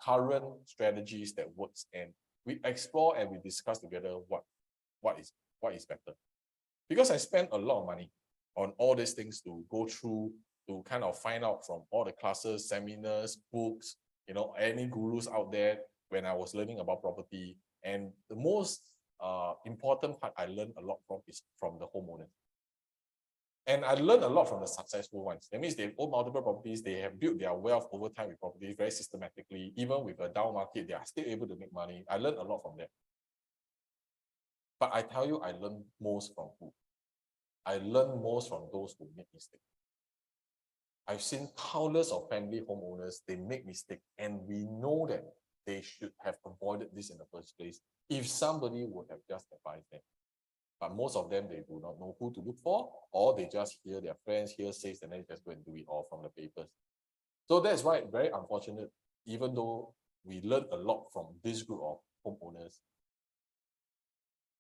current strategies that works, and we explore and we discuss together what is better. Because I spent a lot of money on all these things to go through, to kind of find out from all the classes, seminars, books, you know, any gurus out there when I was learning about property. And the most important part I learned a lot from is from the homeowners. And I learned a lot from the successful ones. That means they own multiple properties, they have built their wealth over time with properties very systematically. Even with a down market, they are still able to make money. I learned a lot from them. But I tell you, I learned most from who? I learned most from those who make mistakes. I've seen countless of family homeowners, they make mistakes, and we know that they should have avoided this in the first place if somebody would have just advised them. But most of them, they do not know who to look for, or they just hear their friends, hear says, and then just go and do it all from the papers. So that's why, very unfortunate, even though we learned a lot from this group of homeowners,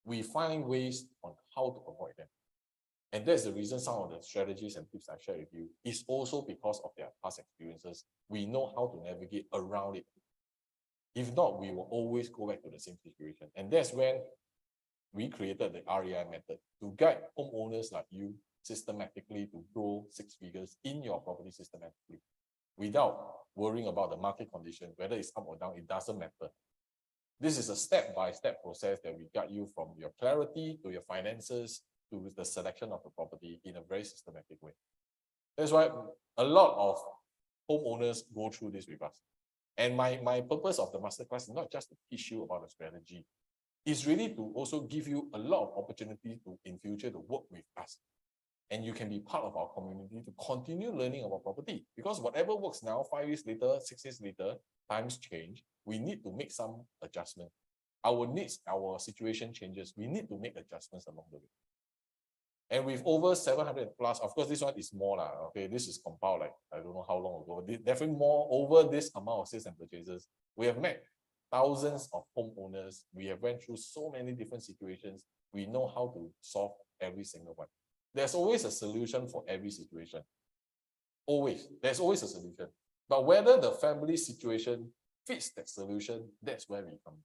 we find ways on how to avoid them. And that's the reason some of the strategies and tips I share with you is also because of their past experiences. We know how to navigate around it. If not, we will always go back to the same situation. And that's when we created the REI method to guide homeowners like you systematically to grow 6 figures in your property systematically without worrying about the market condition, whether it's up or down, it doesn't matter. This is a step-by-step process that we guide you from your clarity to your finances to the selection of the property in a very systematic way. That's why a lot of homeowners go through this with us. And my purpose of the masterclass is not just to teach you about the strategy. It's really to also give you a lot of opportunity to, in future, to work with us. And you can be part of our community to continue learning about property. Because whatever works now, 5 years later, 6 years later, times change. We need to make some adjustment. Our needs, our situation changes. We need to make adjustments along the way. And with over 700 plus, of course, this one is more. Okay, this is compiled like, I don't know how long ago. Definitely more over this amount of sales and purchases. We have met thousands of homeowners. We have went through so many different situations. We know how to solve every single one. There's always a solution for every situation. Always. There's always a solution. But whether the family situation fits that solution, that's where we come.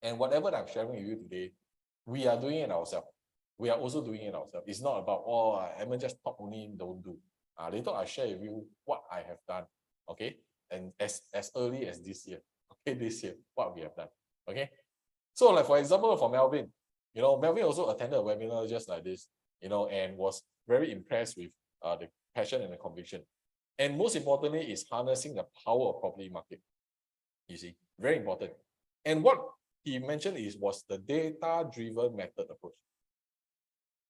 And whatever that I'm sharing with you today, we are doing it ourselves. We are also doing it ourselves. It's not about, oh, Edmund just talk only, don't do. Later I share with you what I have done, okay? And as early as this year, okay, this year, what we have done, okay? So like for example, for Melvin, Melvin also attended a webinar just like this, and was very impressed with the passion and the conviction. And most importantly is harnessing the power of property market. You see, very important. And what he mentioned was the data-driven method approach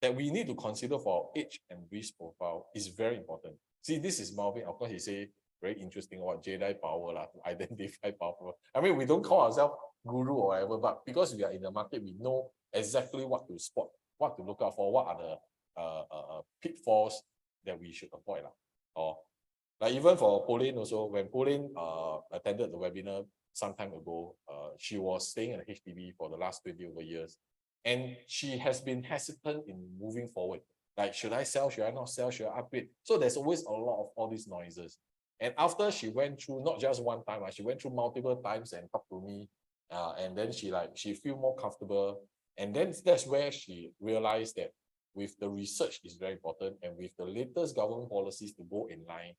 that we need to consider for our age and risk profile is very important. See, this is Melvin. Of course, he say very interesting about Jedi power to identify power. I mean, we don't call ourselves guru or whatever, but because we are in the market, we know exactly what to spot, what to look out for, what are the pitfalls that we should avoid. Or like even for Pauline also, when Pauline attended the webinar some time ago, she was staying in a HDB for the last 20 over years. And she has been hesitant in moving forward. Like, should I sell? Should I not sell? Should I upgrade? So there's always a lot of all these noises. And after she went through, not just one time, she went through multiple times and talked to me. And then she feel more comfortable. And then that's where she realized that with the research is very important, and with the latest government policies to go in line,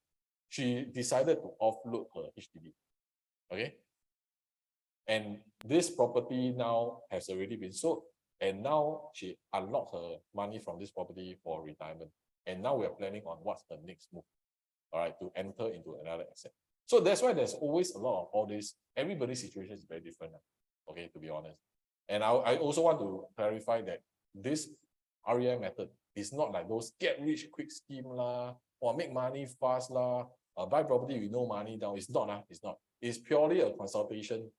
she decided to offload her HDB. Okay. And this property now has already been sold. And now she unlocked her money from this property for retirement. And now we are planning on what's the next move, all right, to enter into another asset. So that's why there's always a lot of all this. Everybody's situation is very different, okay, to be honest. And I also want to clarify that this REI method is not like those get rich quick scheme or make money fast buy property with no money down. It's not. It's not. It's purely a consultation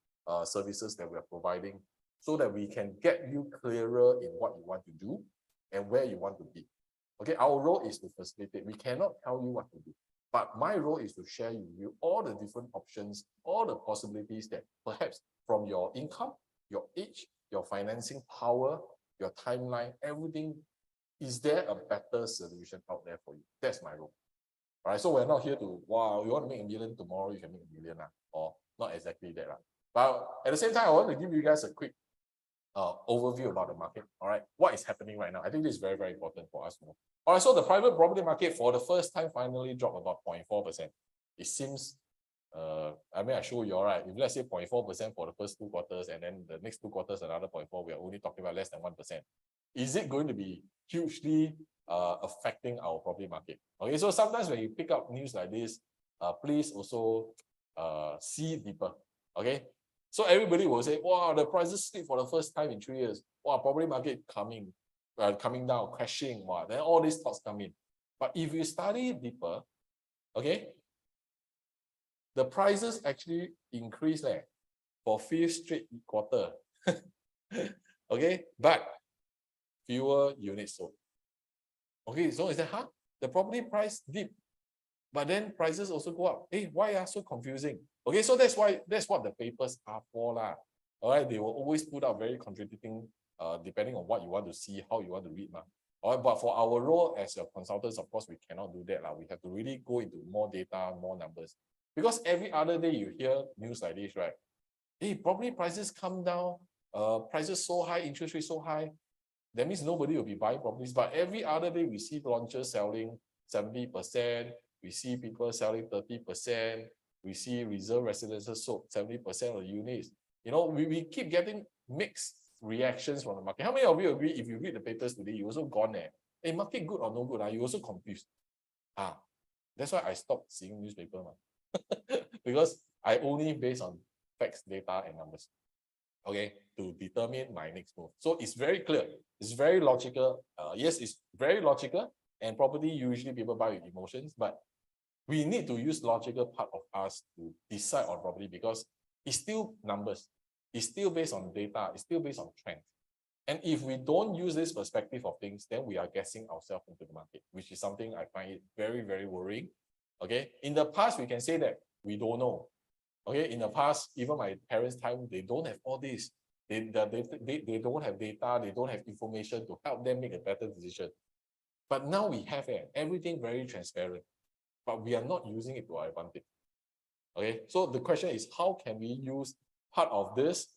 services that we are providing, so that we can get you clearer in what you want to do and where you want to be. Okay, our role is to facilitate. We cannot tell you what to do, but my role is to share with you all the different options, all the possibilities that perhaps from your income, your age, your financing power, your timeline, everything, is there a better solution out there for you? That's my role. All right, so we're not here to, wow, you want to make $1 million tomorrow, you can make $1 million, or not exactly that. But at the same time, I want to give you guys a quick overview about the market. All right, what is happening right now? I think this is very, very important for us to know. All right, so the private property market for the first time finally dropped about 0.4%. It seems, I mean, I show you, all right, if let's say 0.4% for the first 2 quarters, and then the next 2 quarters, another 0.4, we are only talking about less than 1%. Is it going to be hugely affecting our property market? Okay, so sometimes when you pick up news like this, please also see deeper. Okay, so everybody will say, wow, the prices slipped for the first time in 3 years. Wow, property market coming down, crashing. Wow, then all these thoughts come in. But if you study deeper, okay, the prices actually increased for 5th straight quarter. Okay, but fewer units sold. Okay, so is that the property price dipped, but then prices also go up. Hey, why are so confusing? Okay, so that's what the papers are for. All right, they will always put out very contradicting, depending on what you want to see, how you want to read. All right, but for our role as your consultants, of course, we cannot do that. We have to really go into more data, more numbers. Because every other day you hear news like this, right? Hey, property prices come down, prices so high, interest rate so high. That means nobody will be buying properties. But every other day we see launches selling 70%, we see people selling 30%, we see reserve residences sold 70% of units. We keep getting mixed reactions from the market. How many of you agree, if you read the papers today, you also gone there? Hey, market good or no good? You also confused. That's why I stopped seeing newspaper. Because I only based on facts, data, and numbers. Okay, to determine my next move. So it's very clear. It's very logical. Yes, it's very logical. And property, usually people buy with emotions, but we need to use logical part of us to decide on property, because it's still numbers. It's still based on data. It's still based on trends. And if we don't use this perspective of things, then we are guessing ourselves into the market, which is something I find it very, very worrying. Okay, in the past, we can say that we don't know. Okay, in the past, even my parents' time, they don't have all this. They don't have data, they don't have information to help them make a better decision. But now we have everything very transparent, but we are not using it to our advantage. Okay, so the question is, how can we use part of this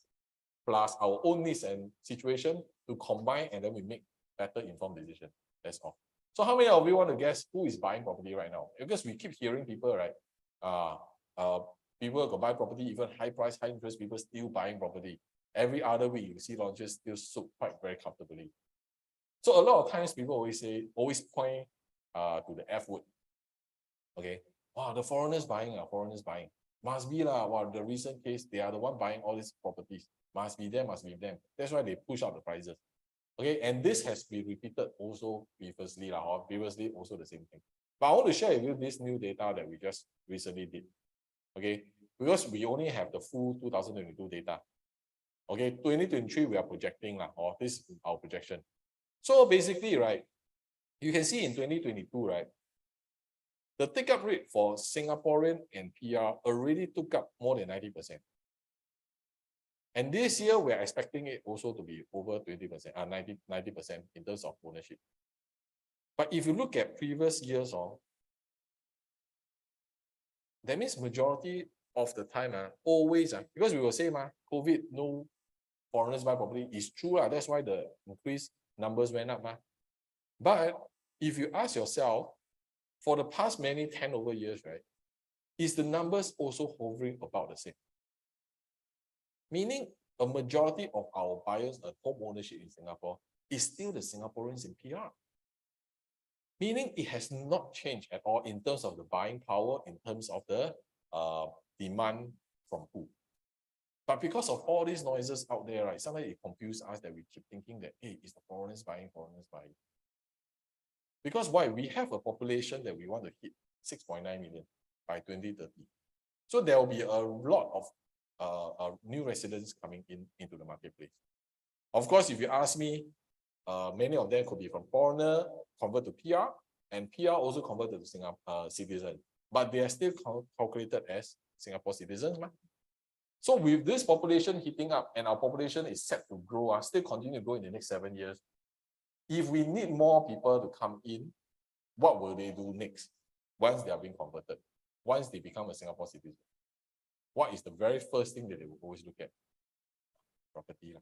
plus our own needs and situation to combine, and then we make better informed decision. That's all. So how many of you want to guess who is buying property right now? Because we keep hearing people, right? People go buy property, even high price, high interest, people still buying property. Every other week you see launches still sold quite very comfortably. So a lot of times people always point to the F word. Okay. Wow, the foreigners buying, foreigners buying. Must be lah. Wow, the recent case, they are the one buying all these properties. Must be them, must be them. That's why they push up the prices. Okay, and this has been repeated also previously, or previously also the same thing. But I want to share with you this new data that we just recently did. Okay, because we only have the full 2022 data. Okay, 2023 we are projecting, or this is our projection. So basically, right, you can see in 2022, right, the take-up rate for Singaporean and PR already took up more than 90%. And this year, we're expecting it also to be over 20%, 90% in terms of ownership. But if you look at previous years, that means majority of the time, always, because we will say, COVID, no foreigners buy property, is true. That's why the increased numbers went up. But if you ask yourself, for the past many 10 over years, right, is the numbers also hovering about the same? Meaning a majority of our buyers and home ownership in Singapore is still the Singaporeans in PR. Meaning it has not changed at all in terms of the buying power, in terms of the demand from who. But because of all these noises out there, right, sometimes it confuses us that we keep thinking that, hey, is the foreigners buying, foreigners buying? Because why? We have a population that we want to hit 6.9 million by 2030. So there will be a lot of new residents coming into the marketplace. Of course, if you ask me, many of them could be from foreigner, convert to PR, and PR also converted to Singapore citizen, but they are still calculated as Singapore citizens. So with this population hitting up, and our population is set to grow, still continue to grow in the next 7 years, if we need more people to come in, what will they do next once they are being converted, once they become a Singapore citizen? What is the very first thing that they will always look at? Property.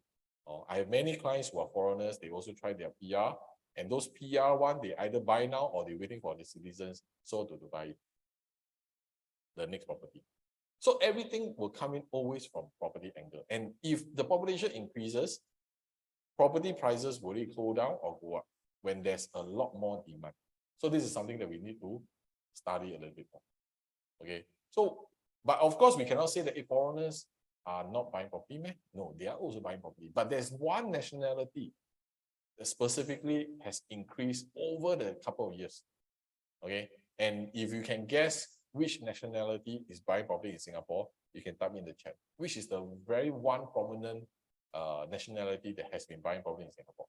I have many clients who are foreigners, they also try their PR, and those PR one, they either buy now or they're waiting for the citizens so to buy the next property. So everything will come in always from property angle. And if the population increases, property prices will it go down or go up when there's a lot more demand? So this is something that we need to study a little bit more. Okay, so but of course we cannot say that if foreigners are not buying property, no, they are also buying property. But there's one nationality that specifically has increased over the couple of years. Okay, and if you can guess which nationality is buying property in Singapore, you can type in the chat. Which is the very one prominent nationality that has been buying property in Singapore?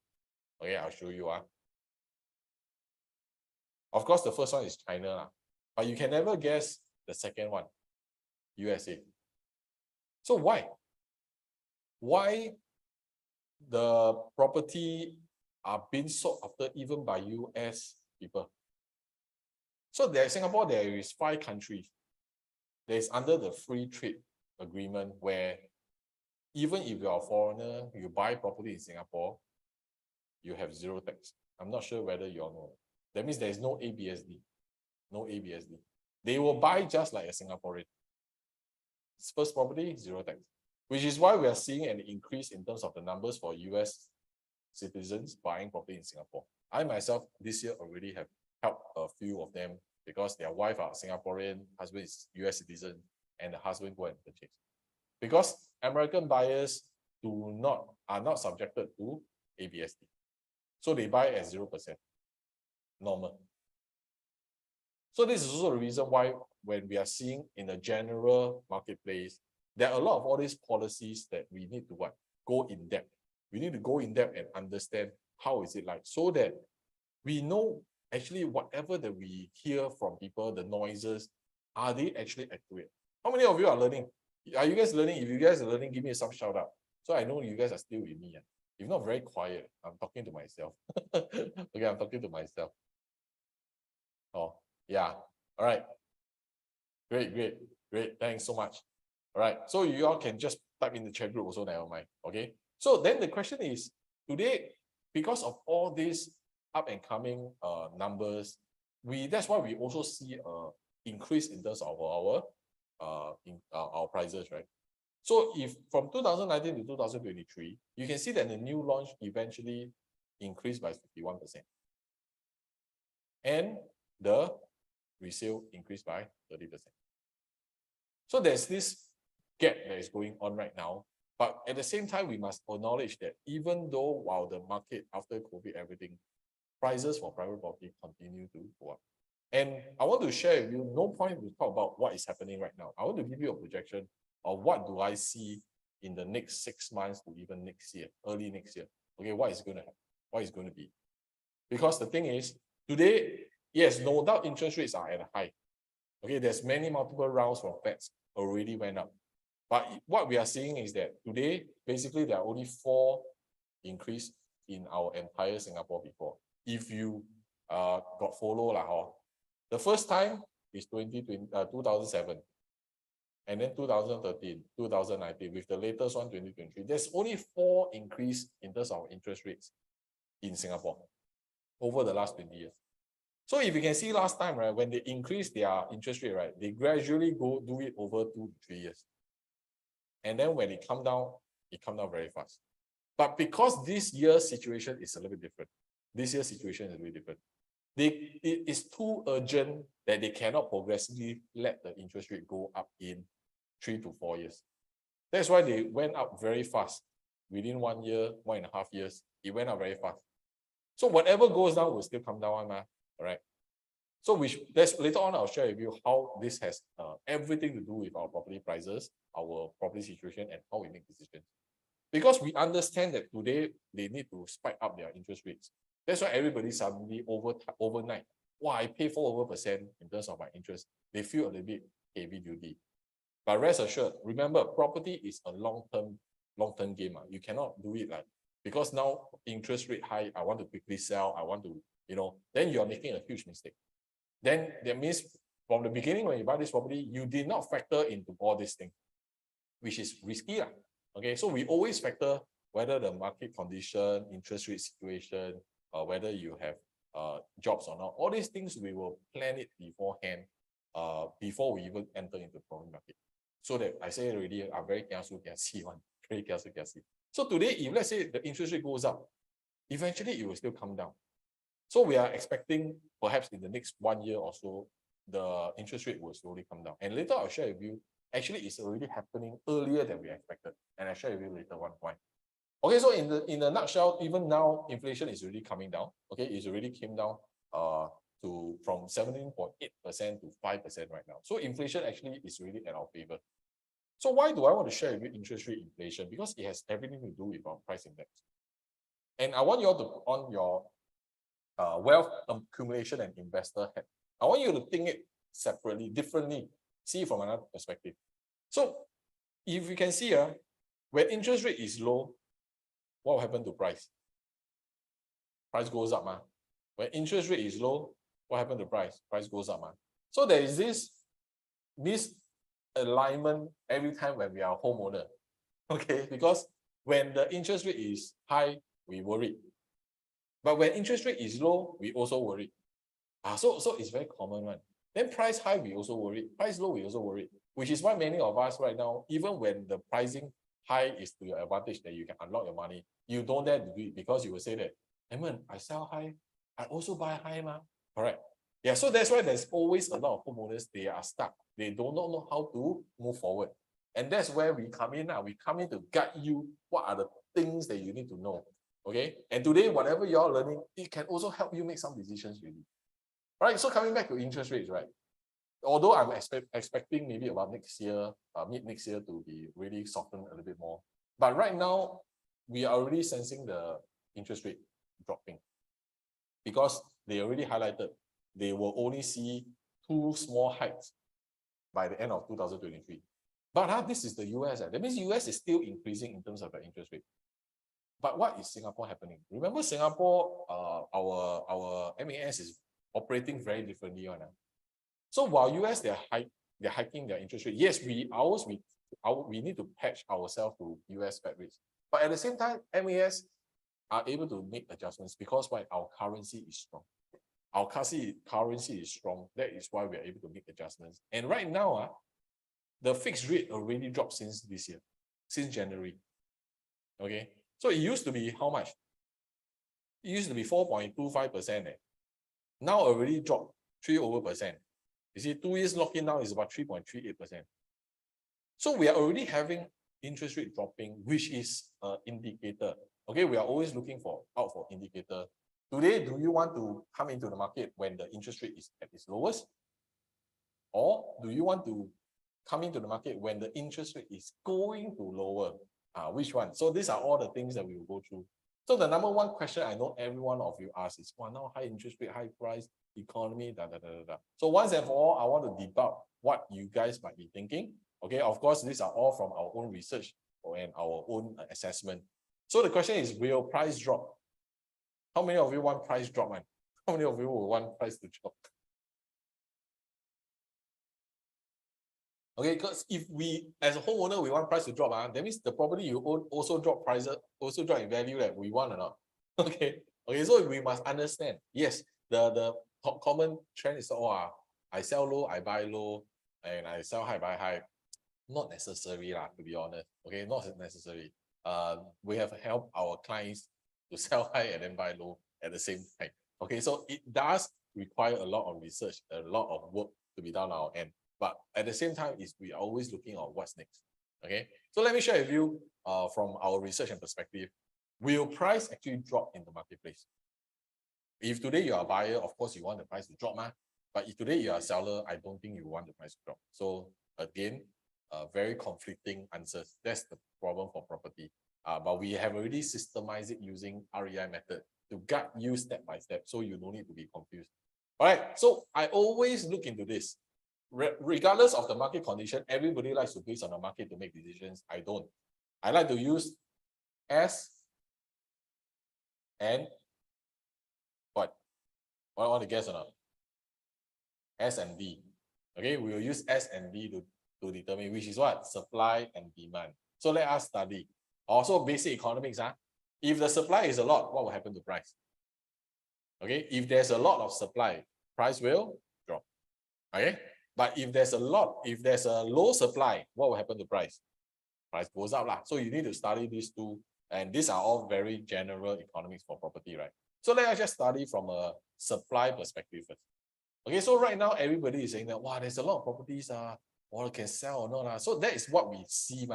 Okay, I'll show you. Of course, the first one is China, but you can never guess the second one, USA. So why? Why the property are being sought after even by US people? So there in Singapore, there is 5 countries. There is under the free trade agreement where even if you are a foreigner, you buy property in Singapore, you have 0 tax. I'm not sure whether you all know. That means there is no ABSD. No ABSD. They will buy just like a Singaporean. First property, 0 tax. Which is why we are seeing an increase in terms of the numbers for US citizens buying property in Singapore. I myself this year already have helped a few of them because their wife are Singaporean, husband is US citizen, and the husband go and purchase. Because American buyers are not subjected to ABSD. So they buy at 0%. Normal. So this is also the reason why when we are seeing in the general marketplace, there are a lot of all these policies that we need to go in depth. We need to go in depth and understand how is it like, so that we know actually whatever that we hear from people, the noises, are they actually accurate? How many of you are learning? Are you guys learning? If you guys are learning, give me some shout out. So I know you guys are still with me. If not, very quiet. I'm talking to myself. Okay, I'm talking to myself. Oh, yeah. All right. Great. Great, thanks so much. All right, so you all can just type in the chat group also, never mind. Okay, so then the question is, today, because of all these up and coming numbers, that's why we also see increase in terms of our prices, right? So if from 2019 to 2023, you can see that the new launch eventually increased by 51%. And the resale increased by 30%. So there's this gap that is going on right now. But at the same time, we must acknowledge that even though while the market after COVID, everything, prices for private property continue to go up. And I want to share with you, no point to talk about what is happening right now. I want to give you a projection of what do I see in the next 6 months to even next year, early next year. Okay, what is going to happen? What is going to be? Because the thing is, today, yes, no doubt interest rates are at a high. Okay, there's many multiple rounds from Feds already went up. But what we are seeing is that today, basically, there are only 4 increase in our entire Singapore before. If you got follow, the first time is 2007, and then 2013, 2019, with the latest one, 2023. There's only 4 increase in terms of interest rates in Singapore over the last 20 years. So if you can see last time, right, when they increase their interest rate, right, they gradually do it over 2 to 3 years. And then when it come down very fast. But because this year's situation is a little bit different, it is too urgent that they cannot progressively let the interest rate go up in 3 to 4 years. That's why they went up very fast. Within 1 year, 1.5 years, it went up very fast. So whatever goes down will still come down, all right? So later on, I'll share with you how this has everything to do with our property prices, our property situation, and how we make decisions. Because we understand that today they need to spike up their interest rates. That's why everybody suddenly overnight, wow, I pay 4% in terms of my interest. They feel a little bit heavy duty. But rest assured, remember, property is a long-term game. You cannot do it like, because now interest rate high, I want to quickly sell, I want to, then you're making a huge mistake. Then that means from the beginning, when you buy this property, you did not factor into all these things, which is risky. Okay, so we always factor whether the market condition, interest rate situation, whether you have jobs or not. All these things, we will plan it beforehand, before we even enter into the property market. So that I say already, I'm very careful, very careful. So today, if let's say the interest rate goes up, eventually it will still come down. So we are expecting perhaps in the next 1 year or so, the interest rate will slowly come down. And later I'll share with you, actually it's already happening earlier than we expected. And I'll share with you later one point. Okay, so in the nutshell, even now, inflation is already coming down. Okay, it's already came down from 17.8% to 5% right now. So inflation actually is really at our favor. So why do I want to share with you interest rate inflation? Because it has everything to do with our price index. And I want you all to put on your wealth accumulation and investor hat. I want you to think it separately, differently, see it from another perspective. So if you can see when interest rate is low, what will happen to price? Price goes up. When interest rate is low, what happens to price? Price goes up. So there is this misalignment every time when we are a homeowner. Okay, because when the interest rate is high, we worry. But when interest rate is low, we also worry. So it's very common one. Then price high, we also worry. Price low, we also worry. Which is why many of us right now, even when the pricing high is to your advantage that you can unlock your money, you don't dare to do it because you will say that, Edmund, I sell high, I also buy high, correct? Yeah, so that's why there's always a lot of homeowners, they are stuck. They do not know how to move forward. And that's where we come in now. We come in to guide you what are the things that you need to know. Okay, and today, whatever you're learning, it can also help you make some decisions really. Right, so coming back to interest rates, right? Although I'm expecting maybe about next year, mid next year to be really softened a little bit more. But right now, we are already sensing the interest rate dropping because they already highlighted they will only see 2 small hikes by the end of 2023. But this is the US. That means US is still increasing in terms of the interest rate. But what is Singapore happening? Remember Singapore, our MAS is operating very differently. So while US, they they're hiking their interest rate. Yes, we need to patch ourselves to US Fed rates. But at the same time, MAS are able to make adjustments because why? Our currency is strong. Our currency is strong. That is why we are able to make adjustments. And right now, the fixed rate already dropped since this year, since January. Okay. So it used to be how much? It used to be 4.25%. Now already dropped 3%. You see, 2 years lock-in now is about 3.38%. So we are already having interest rate dropping, which is an indicator. Okay, we are always looking out for indicator. Today, do you want to come into the market when the interest rate is at its lowest? Or do you want to come into the market when the interest rate is going to lower? Which one? So these are all the things that we will go through. So the number one question I know every one of you ask is, well, now high interest rate, high price, economy, So once and for all, I want to debug what you guys might be thinking. Okay, of course, these are all from our own research and our own assessment. So the question is, will price drop? How many of you want price drop, man? How many of you will want price to drop? Okay, because if we, as a homeowner, we want price to drop, that means the property you own also drop prices, also drop in value that we want or not. Okay, so we must understand. Yes, the common trend is, I sell low, I buy low, and I sell high, buy high. Not necessary, to be honest. Okay, not necessary. We have helped our clients to sell high and then buy low at the same time. Okay, so it does require a lot of research, a lot of work to be done on our end. But at the same time, we are always looking at what's next. Okay, so let me share with you from our research and perspective, will price actually drop in the marketplace? If today you are a buyer, of course you want the price to drop, but if today you are a seller, I don't think you want the price to drop. So again, very conflicting answers. That's the problem for property. But we have already systemized it using REI method to guide you step by step, so you don't need to be confused. All right, so I always look into this. Regardless of the market condition, everybody likes to base on the market to make decisions. I don't. I like to use S and what? What I want to guess or not? S and D. Okay, we will use S and D to determine which is what? Supply and demand. So let us study. Also basic economics. If the supply is a lot, what will happen to price? Okay, if there's a lot of supply, price will drop. Okay, but if there's a low supply, what will happen to price? Price goes up. So you need to study these two, and these are all very general economics for property, right? So let us just study from a supply perspective first. Okay, so right now everybody is saying that, wow, there's a lot of properties or can sell or not. So that is what we see,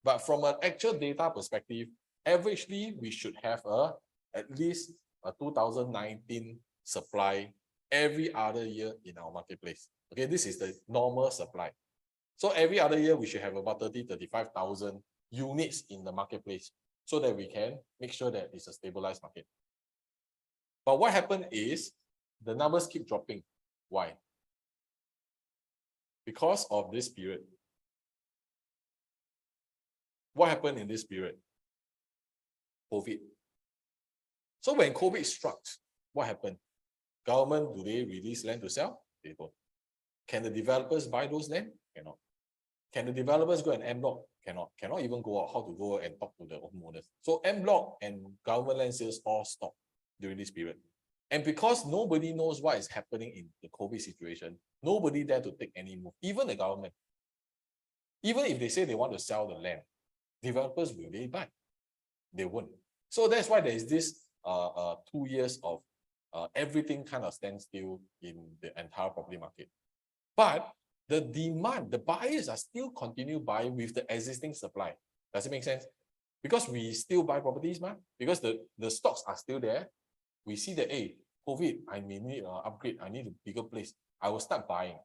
But from an actual data perspective, averagely we should have at least a 2019 supply every other year in our marketplace. Okay, this is the normal supply. So every other year we should have about 35,000 units in the marketplace so that we can make sure that it's a stabilized market. But what happened is the numbers keep dropping. Why? Because of this period. What happened in this period? COVID. So when COVID struck, what happened? Government, do they release land to sell? They don't. Can the developers buy those land? Cannot. Can the developers go and en bloc? Cannot. Cannot even go out how to go and talk to the homeowners. So en bloc and government land sales all stopped during this period. And because nobody knows what is happening in the COVID situation, nobody dare to take any move, even the government. Even if they say they want to sell the land, developers, will they buy? They won't. So that's why there is this 2 years of everything kind of stands still in the entire property market. But the demand, the buyers are still continue buying with the existing supply. Does it make sense? Because we still buy properties, because the stocks are still there. We see that, hey, COVID, I may need an upgrade, I need a bigger place. I will start buying.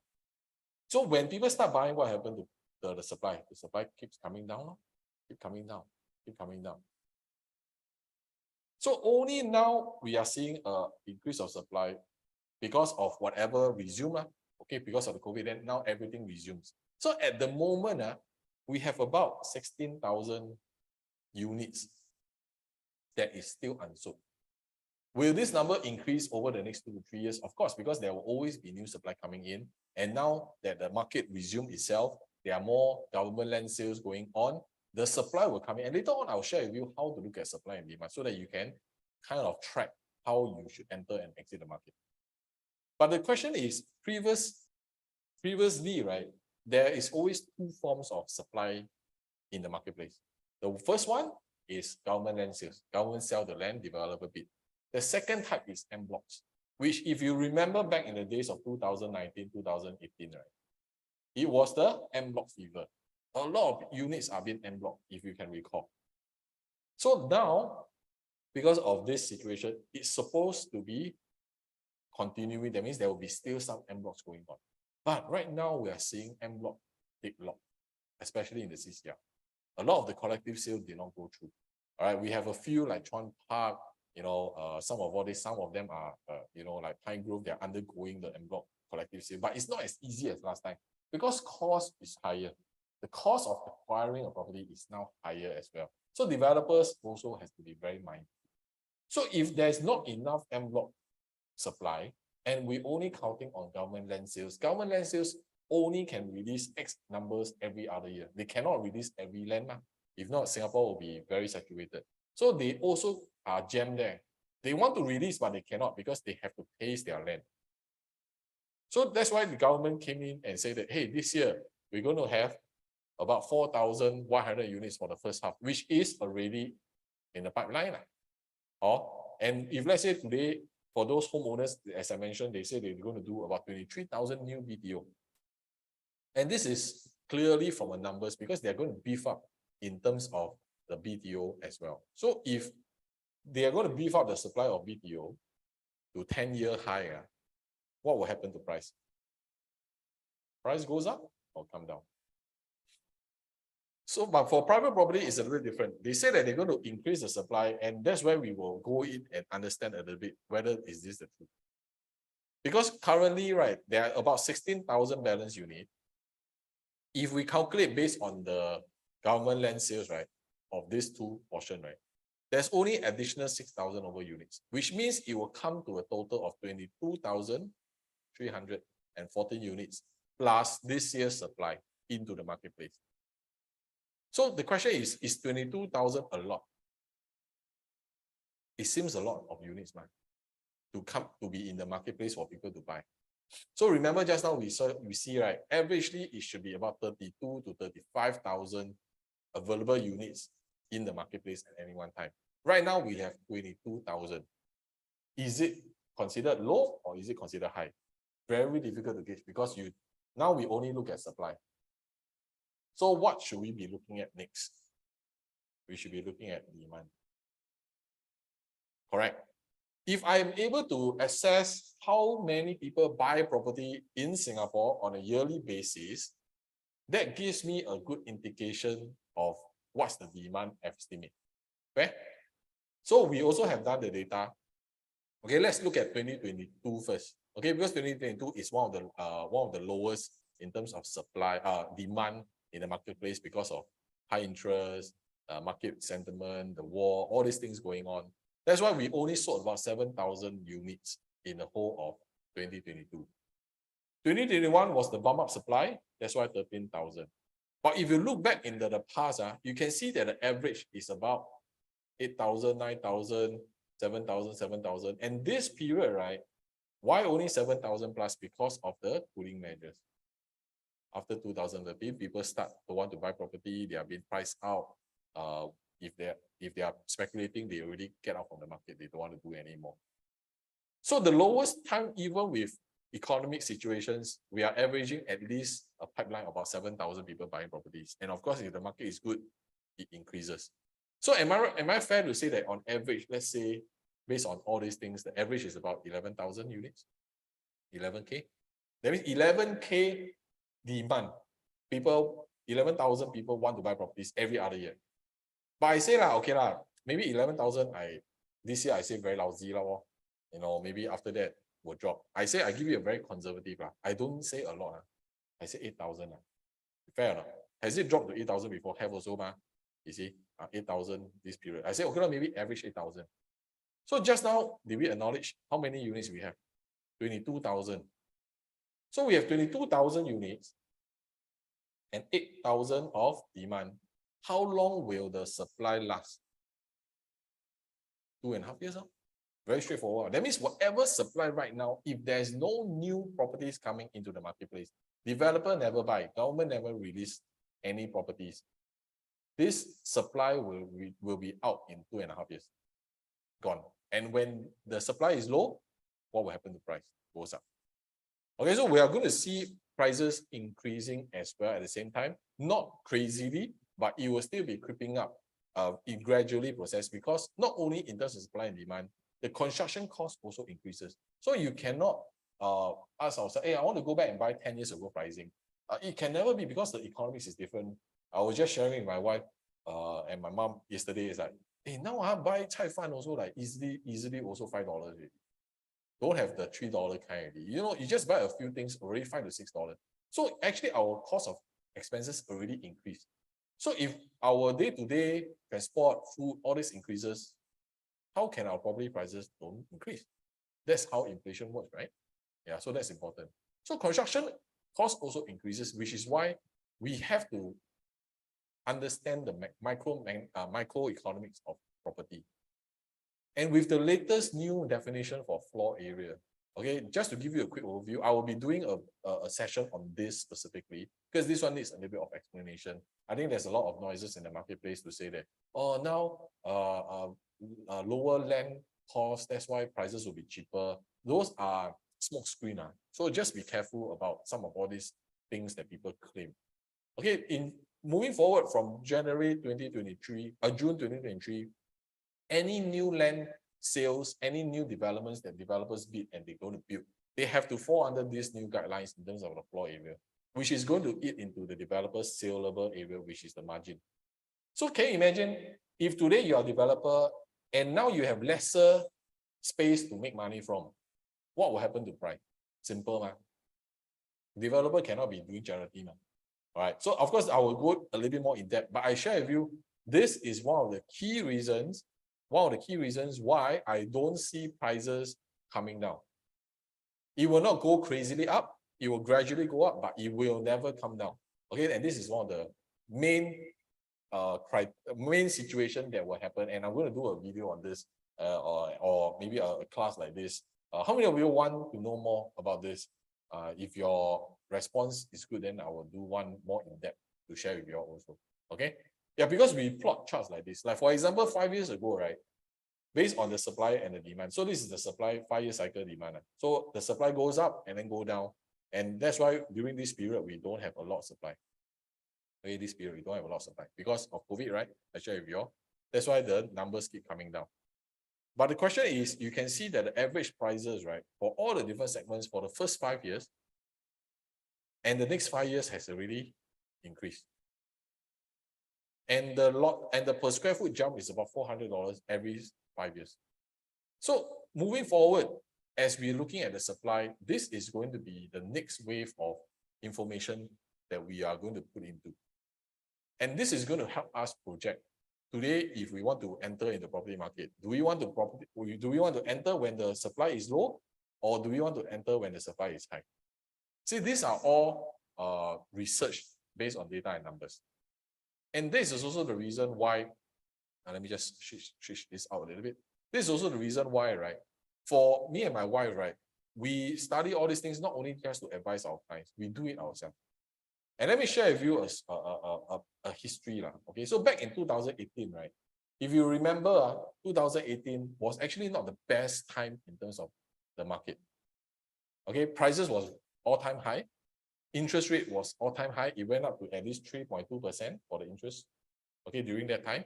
So when people start buying, what happened to the supply? The supply keeps coming down, keep coming down, keep coming down. So only now we are seeing an increase of supply because of whatever resume, okay, because of the COVID, then now everything resumes. So at the moment, we have about 16,000 units that is still unsold. Will this number increase over the next 2 to 3 years? Of course, because there will always be new supply coming in And now that the market resumed itself, there are more government land sales going on, the supply will come in. And later on, I'll share with you how to look at supply and demand so that you can kind of track how you should enter and exit the market. But the question is, previously, right, there is always two forms of supply in the marketplace. The first one is government land sales. Government sell the land, developer bid. The second type is en blocks, which if you remember back in the days of 2019, 2018, right, it was the en block fever. A lot of units are being en blocked, if you can recall. So now, because of this situation, it's supposed to be continuing. That means there will be still some en blocks going on. But right now, we are seeing en block take lock, especially in the CCR. A lot of the collective sales did not go through. All right, we have a few like Chuan Park, some of all this, some of them are, like Pine Grove, they're undergoing the en block collective sale. But it's not as easy as last time because cost is higher. The cost of acquiring a property is now higher as well. So developers also has to be very mindful. So if there's not enough en block supply and we're only counting on government land sales only can release X numbers every other year. They cannot release every land. If not, Singapore will be very saturated. So they also are jammed there. They want to release, but they cannot because they have to pace their land. So that's why the government came in and said that, hey, this year we're going to have about 4,100 units for the first half, which is already in the pipeline. And if let's say today, for those homeowners, as I mentioned, they say they're going to do about 23,000 new BTO. And this is clearly from the numbers because they're going to beef up in terms of the BTO as well. So if they are going to beef up the supply of BTO to 10-year high, what will happen to price? Price goes up or come down? So, but for private property, it's a little different. They say that they're going to increase the supply, and that's where we will go in and understand a little bit whether is this the truth. Because currently, right, there are about 16,000 balance units. If we calculate based on the government land sales, right, of these two portions, right, there's only additional 6,000 over units, which means it will come to a total of 22,314 units plus this year's supply into the marketplace. So the question is 22,000 a lot? It seems a lot of units, man, to be in the marketplace for people to buy. So remember just now we see, right, averagely it should be about 32 to 35,000 available units in the marketplace at any one time. Right now we have 22,000. Is it considered low or is it considered high? Very difficult to gauge because now we only look at supply. So what should we be looking at next? We should be looking at demand. Correct. If I am able to assess how many people buy property in Singapore on a yearly basis, that gives me a good indication of what's the demand estimate. Okay. So we also have done the data. Okay, let's look at 2022 first. Okay, because 2022 is one of the lowest in terms of supply, demand in the marketplace because of high interest, market sentiment, the war, all these things going on. That's why we only sold about 7,000 units in the whole of 2022. 2021 was the bump up supply. That's why 13,000. But if you look back into the past, you can see that the average is about 8,000, 9,000, 7,000, 7,000. And this period, right, why only 7,000 plus? Because of the cooling measures. After 2013, people don't want to buy property. They are being priced out. If they are speculating, they already get out from the market. They don't want to do anymore. So the lowest time, even with economic situations, we are averaging at least a pipeline of about 7,000 people buying properties. And of course, if the market is good, it increases. So am I fair to say that on average, let's say, based on all these things, the average is about 11,000 units? 11K? That means 11K demand. 11,000 people want to buy properties every other year. But I say okay maybe 11,000, this year I say very lousy maybe after that will drop. I give you a very conservative I don't say a lot. I say 8,000. Fair enough. Has it dropped to 8,000 before? Have also, you see, 8,000 this period. I say, okay, maybe average 8,000. So just now, did we acknowledge how many units we have? 22,000. So we have 22,000 units and 8,000 of demand. How long will the supply last? 2.5 years. Very straightforward. That means whatever supply right now, if there's no new properties coming into the marketplace, developer never buy, government never release any properties, this supply will be out in 2.5 years. Gone. And when the supply is low, what will happen to price? Goes up. Okay, so we are going to see prices increasing as well at the same time, not crazily, but it will still be creeping up. It gradually process, because not only in terms of supply and demand, the construction cost also increases. So you cannot ask ourselves, hey, I want to go back and buy 10 years ago pricing. It can never be, because the economics is different. I was just sharing with my wife and my mom yesterday. Is like, hey, now I buy chai fan also like easily also $5 already. Don't have the $3 kind already. You know, you just buy a few things already $5 to $6. So actually our cost of expenses already increased. So if our day-to-day transport, food, all this increases, how can our property prices don't increase? That's how inflation works, right? Yeah, so that's important. So construction cost also increases, which is why we have to understand the microeconomics of property. And with the latest new definition for floor area, okay, just to give you a quick overview, I will be doing a session on this specifically, because this one needs a little bit of explanation. I think there's a lot of noises in the marketplace to say that, oh, now lower land cost, that's why prices will be cheaper. Those are smoke screen. So just be careful about some of all these things that people claim. Okay, in moving forward from January 2023, June 2023, any new land sales, any new developments that developers bid and they're going to build, they have to fall under these new guidelines in terms of the floor area, which is going to eat into the developer's saleable area, which is the margin. So can you imagine if today you are a developer and now you have lesser space to make money from, what will happen to price? Simple, man. Developer cannot be doing charity, man. All right. So of course I will go a little bit more in depth, but I share with you, this is one of the key reasons why I don't see prices coming down. It will not go crazily up. It will gradually go up, but it will never come down. Okay, and this is one of the main situation that will happen. And I'm going to do a video on this, or maybe a class like this. How many of you want to know more about this? If your response is good, then I will do one more in depth to share with you all also. Okay. Yeah, because we plot charts like this. Like for example, 5 years ago, right? Based on the supply and the demand. So this is the supply 5-year cycle demand. So the supply goes up and then go down. And that's why during this period, we don't have a lot of supply. Okay, this period, we don't have a lot of supply because of COVID, right? I share with you all. That's why the numbers keep coming down. But the question is, you can see that the average prices, right, for all the different segments for the first 5 years and the next 5 years has already increased. And the per square foot jump is about $400 every 5 years. So moving forward, as we're looking at the supply, this is going to be the next wave of information that we are going to put into. And this is going to help us project. Today, if we want to enter in the property market, do we want to enter when the supply is low, or do we want to enter when the supply is high? See, these are all research based on data and numbers. And this is also the reason why, let me just switch this out a little bit. This is also the reason why, right, for me and my wife, right, we study all these things not only just to advise our clients, we do it ourselves. And let me share with you a history. Okay, so back in 2018, right, if you remember, 2018 was actually not the best time in terms of the market. Okay, prices was all-time high. Interest rate was all-time high. It went up to at least 3.2% for the interest, okay, during that time.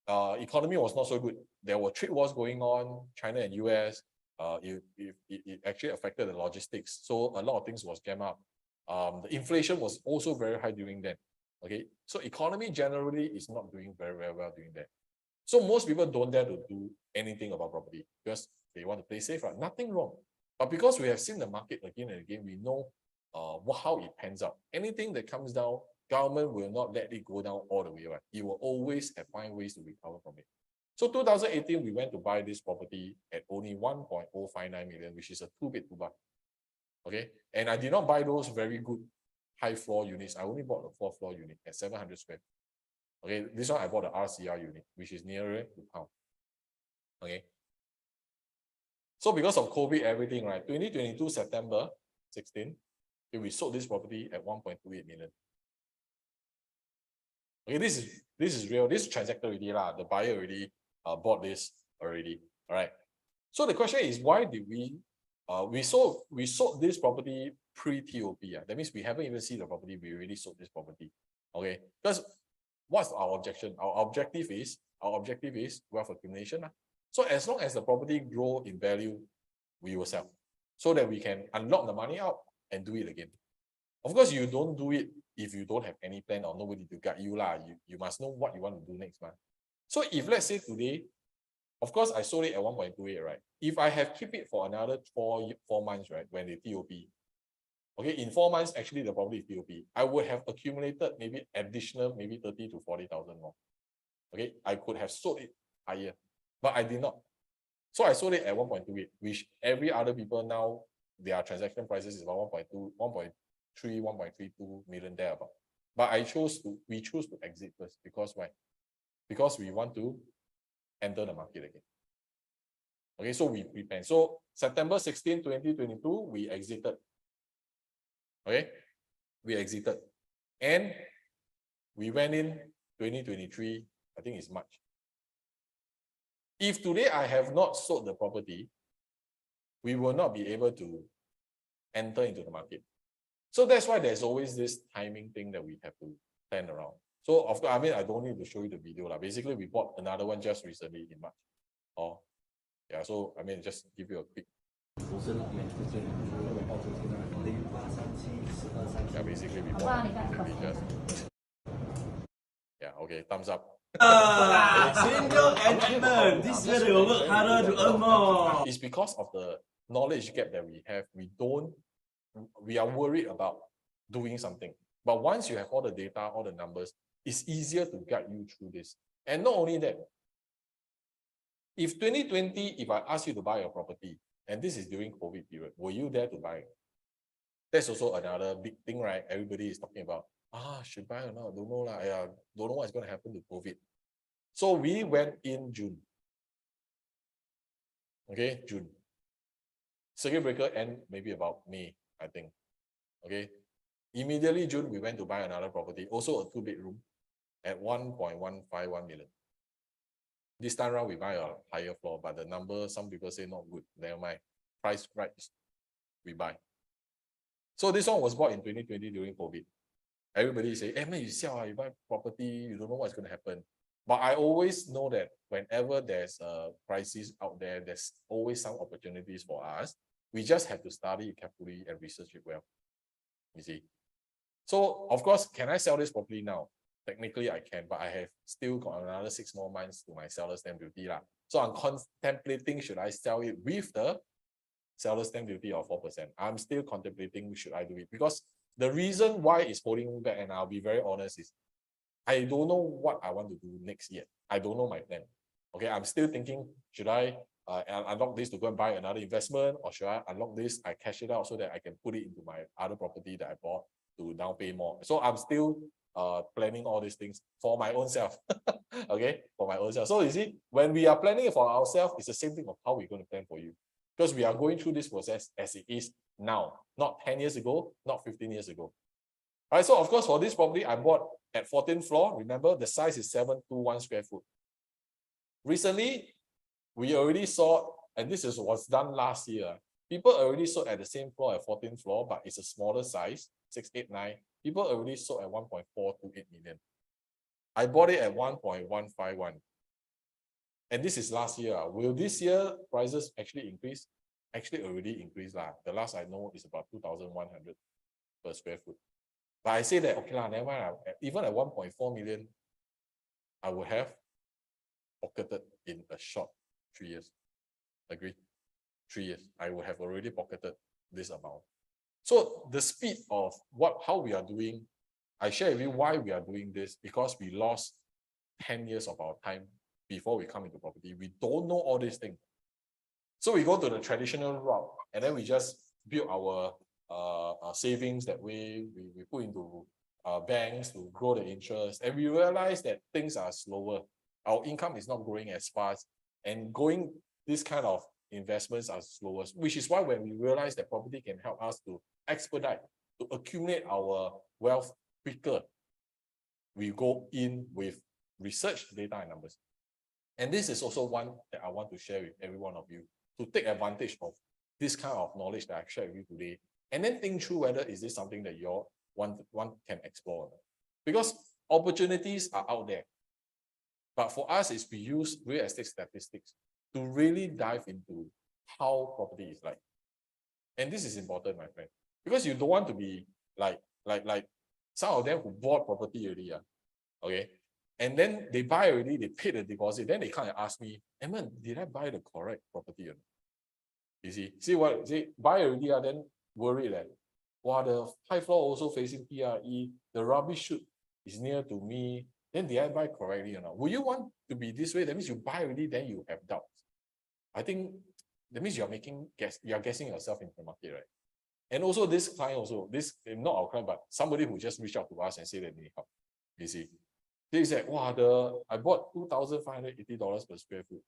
Economy was not so good. There were trade wars going on, China and US. It actually affected the logistics. So a lot of things was jammed up. The inflation was also very high during that. Okay, so economy generally is not doing very, very well during that. So most people don't dare to do anything about property because they want to play safe, right? Nothing wrong. But because we have seen the market again and again, we know how it pans out. Anything that comes down, government will not let it go down all the way, right? It will always find ways to recover from it. So 2018, we went to buy this property at only 1.059 million, which is a 2-bed 2-bath. Okay, and I did not buy those very good high floor units. I only bought the 4th floor unit at 700 square. Okay, this one I bought the RCR unit, which is nearer to town. Okay, so because of COVID, everything, right? 2022 September 16, we sold this property at 1.28 million. Okay, this is real. This is transacted already lah. The buyer already bought this already. All right. So the question is, why did we sold this property pre-TOP? That means we haven't even seen the property. We already sold this property. Okay, because what's our objection? Our objective is wealth accumulation. So as long as the property grow in value, we will sell, so that we can unlock the money out and do it again. Of course, you don't do it if you don't have any plan or nobody to guide you lah. You must know what you want to do next month. So if let's say today, of course, I sold it at 1.28, right? If I have keep it for another four months, right, when the TOP, okay, in 4 months, actually the property is TOP, I would have accumulated maybe additional, maybe 30 to 40,000 more. Okay, I could have sold it higher, but I did not. So I sold it at 1.28, which every other people now, their transaction prices is about 1.2, 1.3, 1.32 million thereabout. But we choose to exit first. Because why? Because we want to enter the market again. Okay, so we prepare. So September 16, 2022, we exited. Okay, we exited. And we went in 2023, I think it's March. If today I have not sold the property, we will not be able to enter into the market. So that's why there's always this timing thing that we have to plan around. So of course, I mean, I don't need to show you the video. Basically, we bought another one just recently in March. Oh, yeah, so I mean, just give you a quick. Yeah, basically we bought. Yeah, okay, thumbs up. Cindior and Edmund, this is where they will work harder to earn more. It's because of the knowledge gap that we have. We are worried about doing something. But once you have all the data, all the numbers, it's easier to guide you through this. And not only that, if 2020, if I ask you to buy a property, and this is during COVID period, were you there to buy? That's also another big thing, right? Everybody is talking about, should buy or not? Don't know lah. Don't know what's going to happen to COVID. So we went in June. Okay, June. Circuit breaker end maybe about May, I think. Okay. Immediately June, we went to buy another property, also a 2-bedroom at 1.151 million. This time around, we buy a higher floor, but the number, some people say not good. Never mind. Price right, we buy. So this one was bought in 2020 during COVID. Everybody say, hey man, you buy property, you don't know what's going to happen. But I always know that whenever there's a crisis out there, there's always some opportunities for us. We just have to study it carefully and research it well. You see? So, of course, can I sell this property now? Technically, I can, but I have still got another 6 more months to my seller's stamp duty. So I'm contemplating, should I sell it with the seller's stamp duty of 4%? I'm still contemplating, should I do it? Because the reason why it's holding me back, and I'll be very honest, is I don't know what I want to do next year. I don't know my plan. Okay, I'm still thinking, should I unlock this to go and buy another investment, or should I unlock this, I cash it out so that I can put it into my other property that I bought to now pay more. So I'm still planning all these things for my own self. Okay, for my own self. So you see, when we are planning it for ourselves, it's the same thing of how we're going to plan for you. Because we are going through this process as it is now, not 10 years ago, not 15 years ago. All right, so of course, for this property, I bought at 14th floor. Remember, the size is 721 square foot. Recently, we already saw, and this was done last year, people already sold at the same floor at 14th floor, but it's a smaller size, 689. People already sold at 1.428 million. I bought it at 1.151. And this is last year. Will this year prices actually increase? Actually already increased. The last I know is about 2,100 per square foot. But I say that, okay, never mind. Even at 1.4 million, I would have pocketed in a short 3 years. Agree? 3 years. I would have already pocketed this amount. So the speed of how we are doing, I share with you why we are doing this, because we lost 10 years of our time before we come into property. We don't know all these things. So we go to the traditional route, and then we just build our savings that way. We put into banks to grow the interest, and we realize that things are slower. Our income is not growing as fast, and going this kind of investments are slower, which is why when we realize that property can help us to expedite, to accumulate our wealth quicker, we go in with research, data, and numbers. And this is also one that I want to share with every one of you to take advantage of this kind of knowledge that I shared with you today, and then think through whether is this something that you one can explore. Because opportunities are out there. But for us, is we use real estate statistics to really dive into how property is like. And this is important, my friend, because you don't want to be like some of them who bought property already, okay? And then they buy already, they paid the deposit, then they come and ask me, Edmund, did I buy the correct property or not? You see, buy already, then worry that, wow, the high floor also facing PRE, the rubbish chute is near to me, then did I buy correctly or not? Will you want to be this way? That means you buy already, then you have doubts. I think that means you're guessing yourself in the market, right? And also this client not our client, but somebody who just reached out to us and said that they need help. You see, they said, wow, I bought $2,580 per square foot.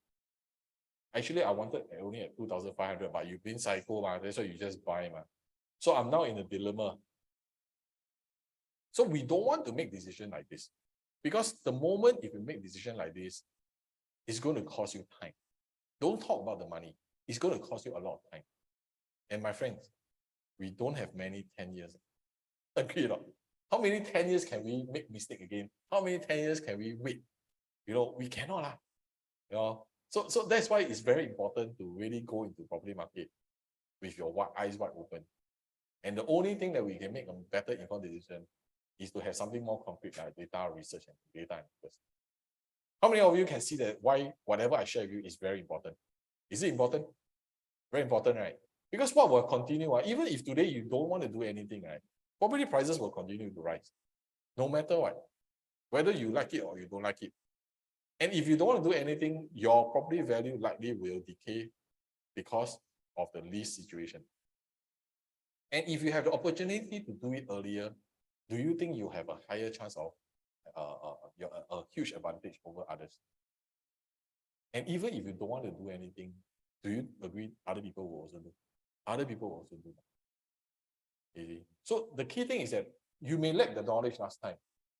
Actually, I wanted only at 2,500, but you've been psycho, that's why you just buy. So I'm now in a dilemma. So we don't want to make decisions like this, because the moment if you make decision like this, it's going to cost you time. Don't talk about the money. It's going to cost you a lot of time. And my friends, we don't have many 10 years. Agree or not? How many 10 years can we make mistake again? How many 10 years can we wait? We cannot. So that's why it's very important to really go into property market with your eyes wide open. And the only thing that we can make a better informed decision is to have something more concrete like data research and data analysis. How many of you can see that why whatever I share with you is very important? Is it important? Very important, right? Because what will continue, even if today you don't want to do anything, right? Property prices will continue to rise, no matter what, whether you like it or you don't like it. And if you don't want to do anything, your property value likely will decay because of the lease situation. And if you have the opportunity to do it earlier, do you think you have a higher chance of a huge advantage over others? And even if you don't want to do anything, do you agree other people will also do? Other people will also do that. So the key thing is that you may lack the knowledge last time,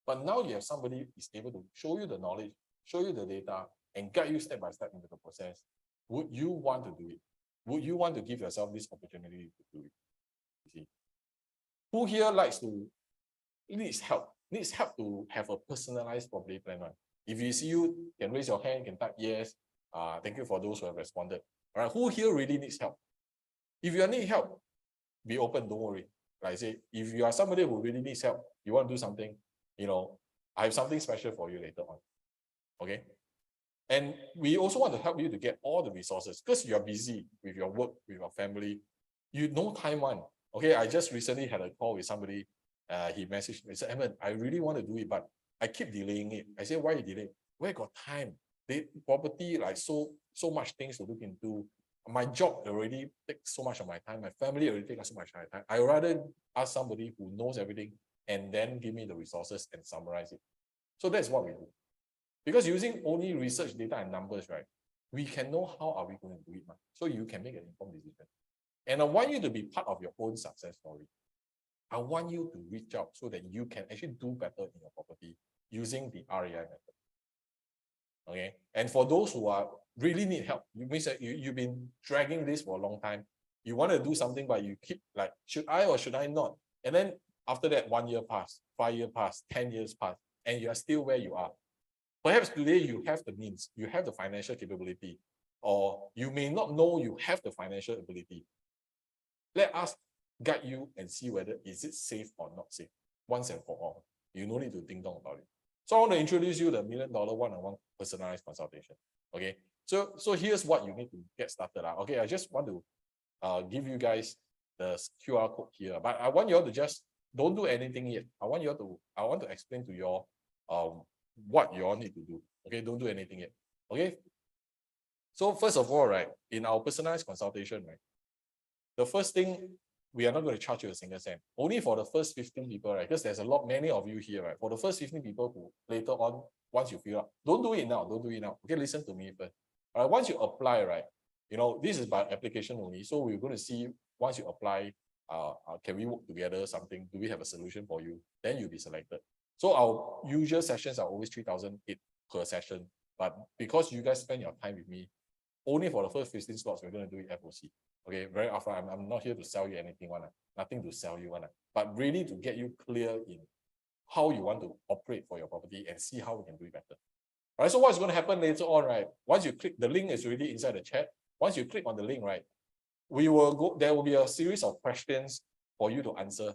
but now you have somebody who is able to show you the knowledge, show you the data, and guide you step by step into the process. Would you want to do it? Would you want to give yourself this opportunity to do it? You see, who here needs help to have a personalized property plan? If you see, you can raise your hand, can type yes. Thank you for those who have responded. All right, who here really needs help? If you need help, be open, don't worry. Like I say, if you are somebody who really needs help, you want to do something, I have something special for you later on. Okay? And we also want to help you to get all the resources, because you're busy with your work, with your family. You know time one. Okay, I just recently had a call with somebody. He messaged me, he said, Edmund, I really want to do it, but I keep delaying it. I said, why you delay? Where got time? Property, like so much things to look into. My job already takes so much of my time. My family already takes so much of my time. I rather ask somebody who knows everything and then give me the resources and summarize it. So that's what we do. Because using only research data and numbers, right, we can know how are we going to do it, so you can make an informed decision. And I want you to be part of your own success story. I want you to reach out so that you can actually do better in your property using the RAI method. Okay, and for those who really need help, you've been dragging this for a long time. You want to do something, but you keep like, should I or should I not? And then after that, 1 year passed, 5 years passed, 10 years passed, and you are still where you are. Perhaps today you have the means, you have the financial capability, or you may not know you have the financial ability. Let us guide you and see whether is it safe or not safe, once and for all. You no need to ding dong about it. So I want to introduce you the $1 Million one-on-one personalized consultation. Okay, so here's what you need to get started. Okay, I just want to give you guys the QR code here, but I want you all to just don't do anything yet. I want to explain to you all what you all need to do. Okay, don't do anything yet. Okay, so first of all, right, in our personalized consultation, right, the first thing we are not going to charge you a single cent. Only for the first 15 people, right? Because there's many of you here, right? For the first 15 people who later on, once you fill up, don't do it now, don't do it now. Okay, listen to me first. All right, once you apply, right, this is by application only. So we're going to see once you apply, can we work together, something? Do we have a solution for you? Then you'll be selected. So our usual sessions are always 3,008 per session. But because you guys spend your time with me, only for the first 15 slots, we're going to do it FOC. Okay, very upfront. I'm not here to sell you anything, nothing to sell you, but really to get you clear in how you want to operate for your property and see how we can do it better. All right, so what's going to happen later on, right? Once you click, the link is already inside the chat. Once you click on the link, right, there will be a series of questions for you to answer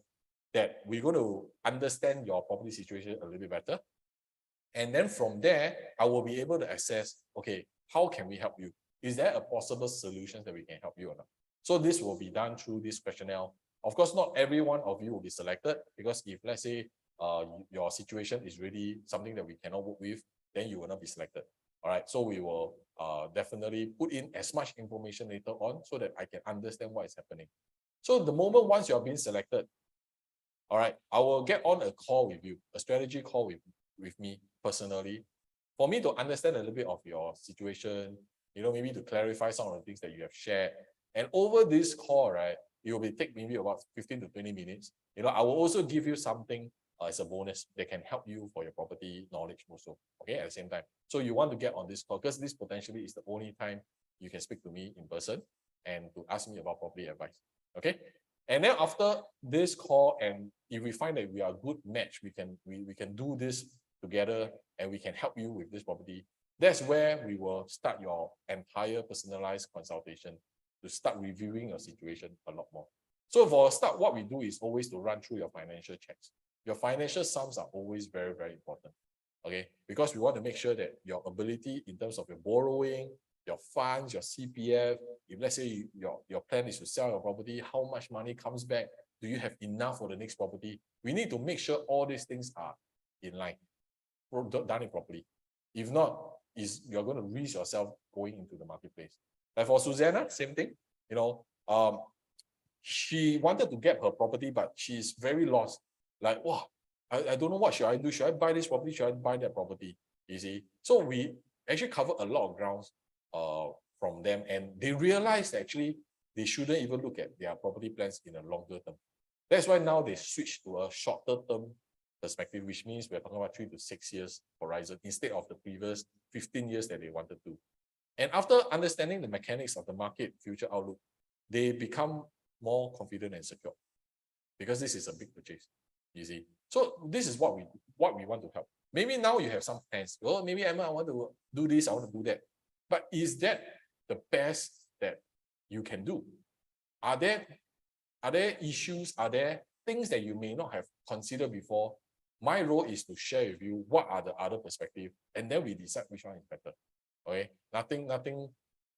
that we're going to understand your property situation a little bit better. And then from there, I will be able to assess, okay, how can we help you? Is there a possible solution that we can help you or not? So this will be done through this questionnaire. Of course, not every one of you will be selected, because if, let's say, your situation is really something that we cannot work with, then you will not be selected. All right, so we will definitely put in as much information later on so that I can understand what is happening. So the moment once you are being selected, all right, I will get on a call with you, a strategy call with me personally, for me to understand a little bit of your situation, maybe to clarify some of the things that you have shared. And over this call, right, it will take maybe about 15 to 20 minutes. I will also give you something as a bonus that can help you for your property knowledge also, okay, at the same time. So you want to get on this call, because this potentially is the only time you can speak to me in person and to ask me about property advice, okay? And then after this call, and if we find that we are a good match, we can do this together and we can help you with this property, that's where we will start your entire personalized consultation to start reviewing your situation a lot more. So for a start, what we do is always to run through your financial checks. Your financial sums are always very, very important, okay? Because we want to make sure that your ability in terms of your borrowing, your funds, your CPF, if let's say your plan is to sell your property, how much money comes back? Do you have enough for the next property? We need to make sure all these things are in line, done it properly. If not, you're going to risk yourself going into the marketplace. Like for Susanna, same thing. She wanted to get her property, but she's very lost. Like, wow, I don't know, what should I do? Should I buy this property? Should I buy that property? You see? So we actually covered a lot of grounds from them, and they realized that actually they shouldn't even look at their property plans in a longer term. That's why now they switched to a shorter term perspective, which means we're talking about 3 to 6 years horizon instead of the previous 15 years that they wanted to. And after understanding the mechanics of the market future outlook, they become more confident and secure, because this is a big purchase, you see. So this is what we want to help. Maybe now you have some plans. Well, maybe Emma, I want to do this, I want to do that. But is that the best that you can do? Are there issues? Are there things that you may not have considered before? My role is to share with you what are the other perspectives, and then we decide which one is better. Okay, nothing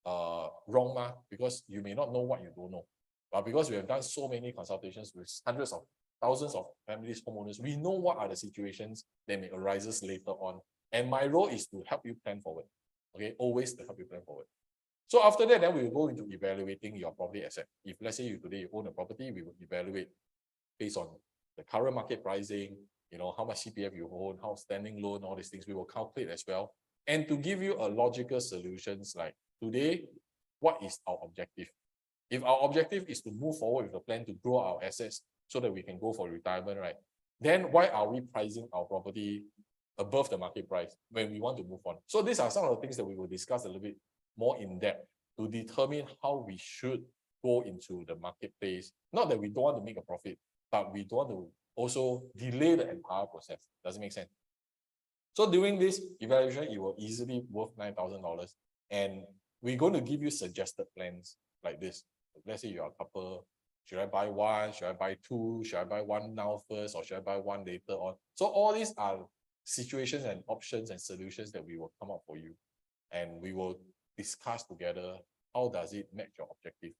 wrong, because you may not know what you don't know. But because we have done so many consultations with hundreds of thousands of families, homeowners, we know what are the situations that may arise later on. And my role is to help you plan forward. Okay, always to help you plan forward. So after that, then we will go into evaluating your property asset. If let's say you own a property, we will evaluate based on the current market pricing, how much CPF you own, how standing loan, all these things, we will calculate as well. And to give you a logical solutions, like today, what is our objective? If our objective is to move forward with a plan to grow our assets so that we can go for retirement, right? Then why are we pricing our property above the market price when we want to move on? So these are some of the things that we will discuss a little bit more in depth to determine how we should go into the marketplace. Not that we don't want to make a profit, but we don't want to also delay the entire process. Does it make sense? So during this evaluation, it will easily worth $9,000. And we're going to give you suggested plans like this. Let's say you're a couple. Should I buy one? Should I buy two? Should I buy one now first, or should I buy one later on? So all these are situations and options and solutions that we will come up for you. And we will discuss together how does it match your objective.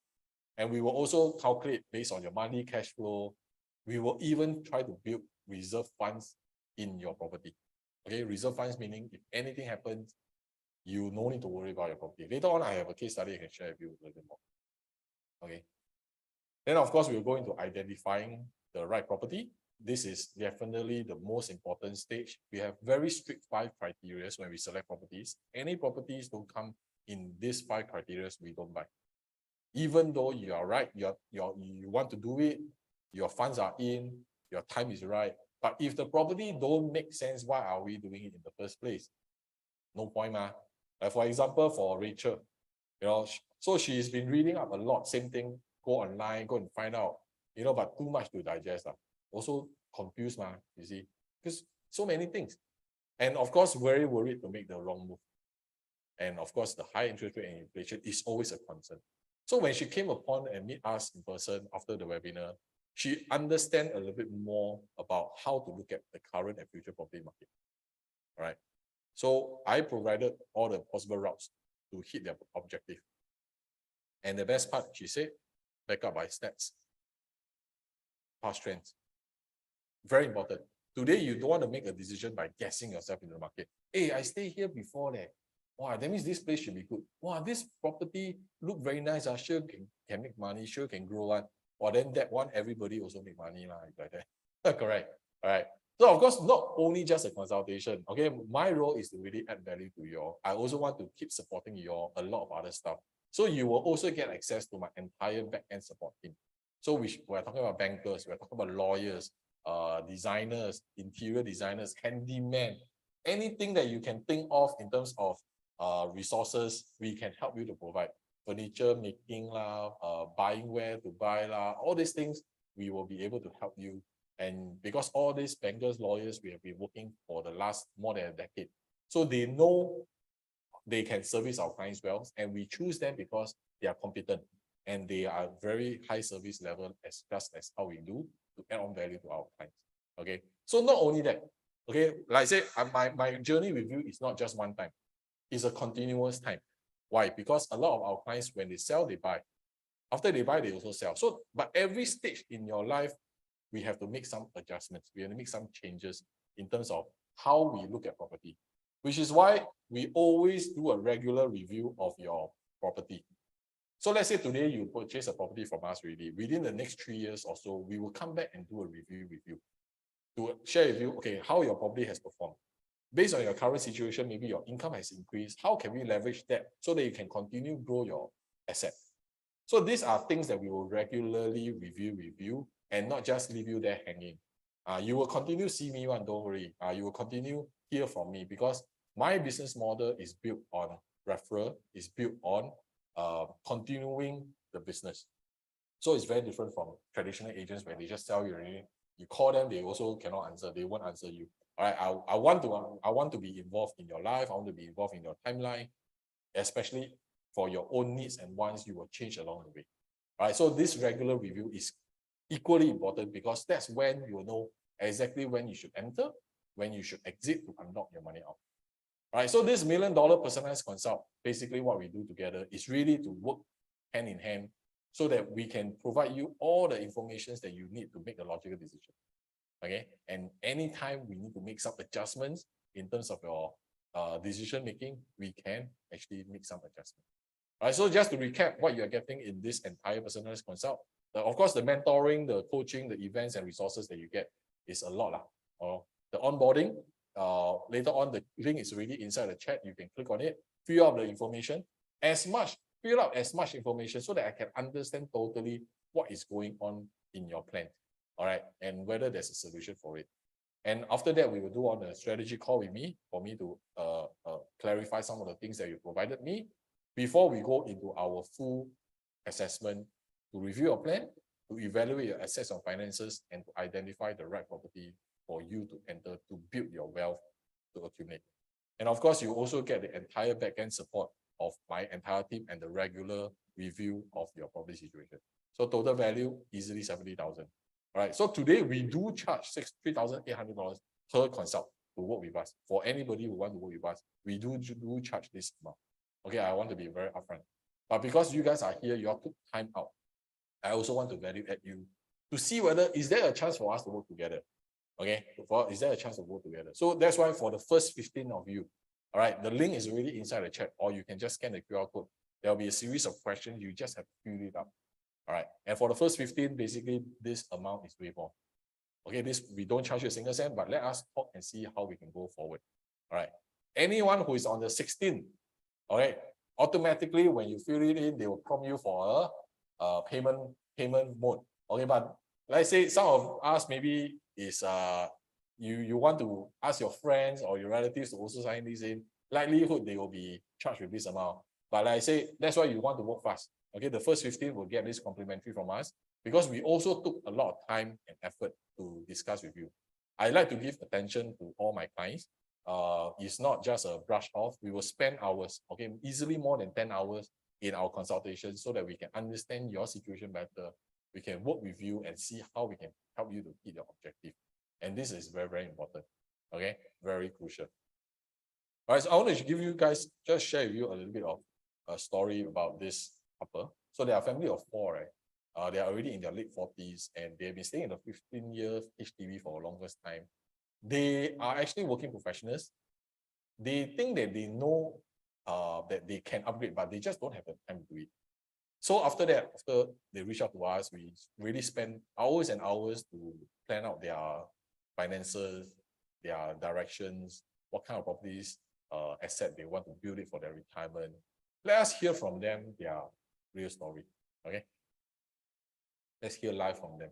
And we will also calculate based on your monthly cash flow. We will even try to build reserve funds in your property. Okay, reserve funds meaning if anything happens, you no need to worry about your property. Later on, I have a case study I can share with you a little bit more. Okay. Then of course, we'll go into identifying the right property. This is definitely the most important stage. We have very strict 5 criteria when we select properties. Any properties don't come in these 5 criteria, we don't buy. Even though you are right, you want to do it, your funds are in, your time is right. But if the property don't make sense, why are we doing it in the first place? No point, ma. Like for example, for Rachel, so she's been reading up a lot, same thing, go online, go and find out, but too much to digest. Also confused, ma, you see, because so many things. And of course, very worried to make the wrong move. And of course, the high interest rate and inflation is always a concern. So when she came upon and meet us in person after the webinar, she understand a little bit more about how to look at the current and future property market. All right. So I provided all the possible routes to hit their objective. And the best part, she said, back up by stats, past trends. Very important. Today, you don't want to make a decision by guessing yourself in the market. Hey, I stay here before that. Wow, that means this place should be good. Wow, this property look very nice. Sure can make money, sure can grow one. Or then that one, everybody also make money like that. Correct. All right. So of course, not only just a consultation. Okay, my role is to really add value to you all. I also want to keep supporting you all a lot of other stuff. So you will also get access to my entire back-end support team. So we're talking about bankers, we're talking about lawyers, designers, interior designers, handyman, anything that you can think of in terms of resources, we can help you to provide. Furniture making, buying where to buy, all these things, we will be able to help you. And because all these bankers, lawyers, we have been working for the last more than a decade. So they know they can service our clients well, and we choose them because they are competent and they are very high service level just as how we do to add on value to our clients. Okay. So not only that, okay, like I said, my journey with you is not just one time. It's a continuous time. Why? Because a lot of our clients, when they sell, they buy. After they buy, they also sell. So, but every stage in your life, we have to make some adjustments. We have to make some changes in terms of how we look at property, which is why we always do a regular review of your property. So let's say today you purchase a property from us already. Within the next 3 years or so, we will come back and do a review with you to share with you, okay, how your property has performed. Based on your current situation, maybe your income has increased. How can we leverage that so that you can continue grow your asset? So these are things that we will regularly review with you and not just leave you there hanging. You will continue see me one, don't worry. You will continue hear from me because my business model is built on referral, is built on continuing the business. So it's very different from traditional agents where they just sell you already. You call them, they also cannot answer. They won't answer you. All right, I want to be involved in your life. I want to be involved in your timeline, especially for your own needs and wants you will change along the way. All right, so this regular review is equally important because that's when you know exactly when you should enter, when you should exit to unlock your money out. All right, so this $1 million personalized consult, basically what we do together is really to work hand in hand so that we can provide you all the information that you need to make a logical decision. Okay, and anytime we need to make some adjustments in terms of your decision making, we can actually make some adjustments. All right, so just to recap what you are getting in this entire personalized consult, of course, the mentoring, the coaching, the events and resources that you get is a lot. The onboarding, later on, the link is already inside the chat. You can click on it, fill out the information, fill out as much information so that I can understand totally what is going on in your plan. All right, and whether there's a solution for it. And after that, we will do on a strategy call with me for me to clarify some of the things that you provided me before we go into our full assessment to review your plan, to evaluate your assets and finances, and to identify the right property for you to enter to build your wealth to accumulate. And of course, you also get the entire back-end support of my entire team and the regular review of your property situation. So total value easily 70,000. All right, so today we do charge $3,800 per consult to work with us. For anybody who want to work with us, we do charge this amount. Okay, I want to be very upfront. But because you guys are here, you all took time out. I also want to value add you to see whether is there a chance for us to work together. Okay, is there a chance to work together? So that's why for the first 15 of you, all right, the link is already inside the chat, or you can just scan the QR code. There will be a series of questions. You just have to fill it up. All right. And for the first 15, basically this amount is waived off. Okay, this we don't charge you a single cent, but let us talk and see how we can go forward. All right. Anyone who is on the 16, all right, automatically when you fill it in, they will prompt you for a payment mode. Okay, but let's say some of us maybe is you want to ask your friends or your relatives to also sign this in, likelihood they will be charged with this amount. But like I say, that's why you want to work fast. Okay, the first 15 will get this complimentary from us because we also took a lot of time and effort to discuss with you. I like to give attention to all my clients. It's not just a brush off. We will spend hours, okay, easily more than 10 hours in our consultation so that we can understand your situation better. We can work with you and see how we can help you to hit your objective. And this is very, very important. Okay, very crucial. All right, so I want to give you guys, just share with you a little bit of a story about this couple. So they are a family of 4, right? They are already in their late 40s and they've been staying in the 15 years HDB for the longest time. They are actually working professionals. They think that they know that they can upgrade, but they just don't have the time to do it. So after that, after they reach out to us, we really spend hours and hours to plan out their finances, their directions, what kind of properties, asset they want to build it for their retirement. Let us hear from them their real story. Okay, let's hear live from them.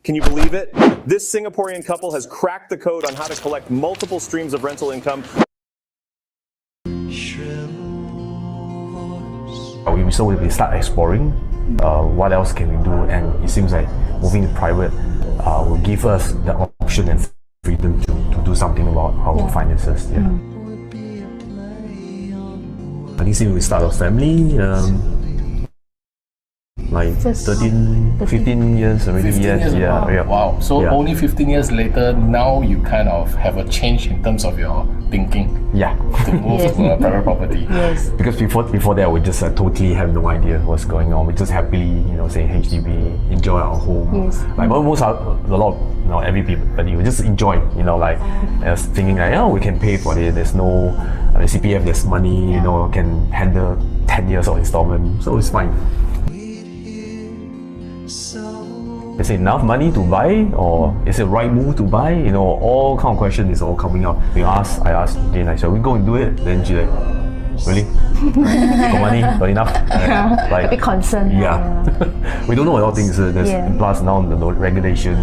Can you believe it? This Singaporean couple has cracked the code on how to collect multiple streams of rental income. We start exploring what else can we do, and it seems like moving to private will give us the option and freedom to do something about our finances. Yeah. I think since we start our family, like 15 years already. 15 years, yeah. Wow. So yeah. only 15 years later, now you kind of have a change in terms of your thinking. Yeah. To move to a private property. Yes. Because before that, we just totally have no idea what's going on. We just happily, say HDB, enjoy our home. Yes. Like a lot of, everybody, we just enjoy, thinking like, we can pay for it. There's no CPF, there's money, can handle 10 years of installment, so it's fine. Is it enough money to buy, or is it right move to buy? All kind of questions is all coming up. I asked Jane, shall we go and do it? Then she like, really? Got money? Got enough? Like, a bit concerned. Yeah. We don't know a lot of things. Plus now the regulation,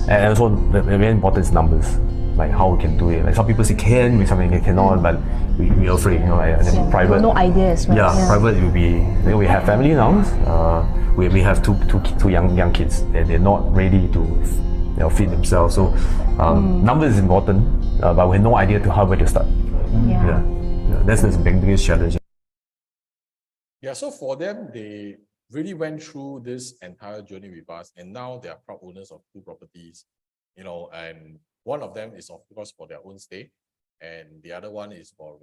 and also the very important is numbers. Like how we can do it. Like some people say can, some say cannot, but we're afraid. Private. No idea as well. Yeah, private will be. We have family now. We have two young kids, and they're not ready to feed themselves. So numbers is important, but we have no idea to where to start. Yeah. That's the biggest challenge. Yeah, so for them, they really went through this entire journey with us, and now they are proud owners of 2 properties, and one of them is of course for their own stay, and the other one is for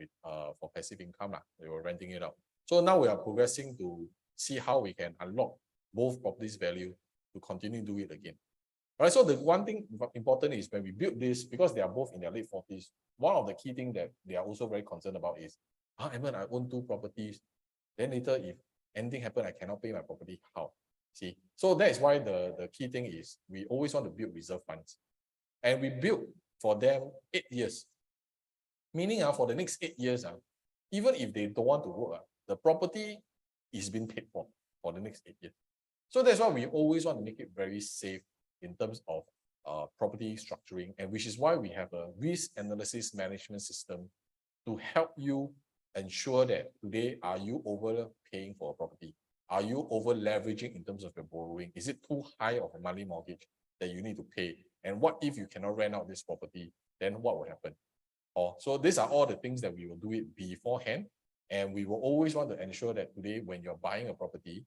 passive income. They were renting it out. So now we are progressing to see how we can unlock both properties value to continue to do it again. All right, so the one thing important is when we build this, because they are both in their late 40s, one of the key things that they are also very concerned about is, Edmund, I own 2 properties. Then later, if anything happens, I cannot pay my property. How? See, so that is why the key thing is we always want to build reserve funds. And we built for them 8 years. Meaning for the next 8 years, even if they don't want to work, the property is being paid for the next 8 years. So that's why we always want to make it very safe in terms of property structuring, and which is why we have a risk analysis management system to help you ensure that today, are you overpaying for a property? Are you over leveraging in terms of your borrowing? Is it too high of a monthly mortgage that you need to pay? And what if you cannot rent out this property? Then what will happen? So these are all the things that we will do it beforehand. And we will always want to ensure that today, when you're buying a property,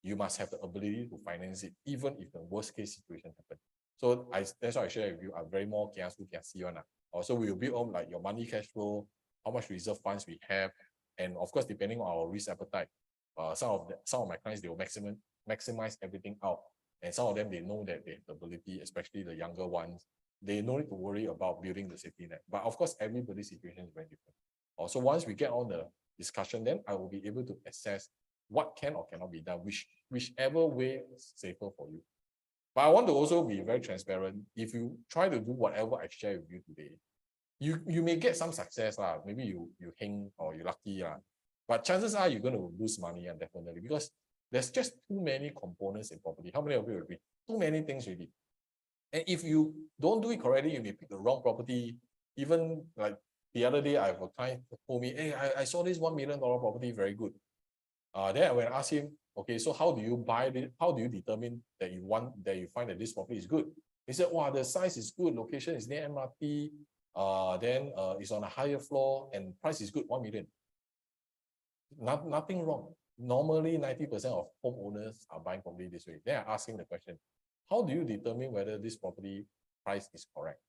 you must have the ability to finance it, even if the worst case situation happens. So that's why I share with you, I'm very more kiasu kiasi one. Also, we will build on like your money cash flow, how much reserve funds we have, and of course, depending on our risk appetite, some of my clients, they will maximize everything out. And some of them, they know that they have the ability, especially the younger ones, they don't need to worry about building the safety net. But of course, everybody's situation is very different. So once we get on the discussion, then I will be able to assess what can or cannot be done, whichever way is safer for you. But I want to also be very transparent. If you try to do whatever I share with you today, you may get some success lah. Maybe you heng or you lucky lah. But chances are you're going to lose money, and definitely, because there's just too many components in property. How many of you agree? Too many things really. And if you don't do it correctly, you may pick the wrong property. Even like the other day, I have a client who told me, hey, I saw this $1 million property, very good. Then when I asked him, okay, so how do you buy it? How do you determine that you find that this property is good? He said, wow, the size is good, location is near MRT, then it's on a higher floor and price is good, 1 million. Nothing wrong. Normally, 90% of homeowners are buying property this way. Then I asked him the question, how do you determine whether this property price is correct?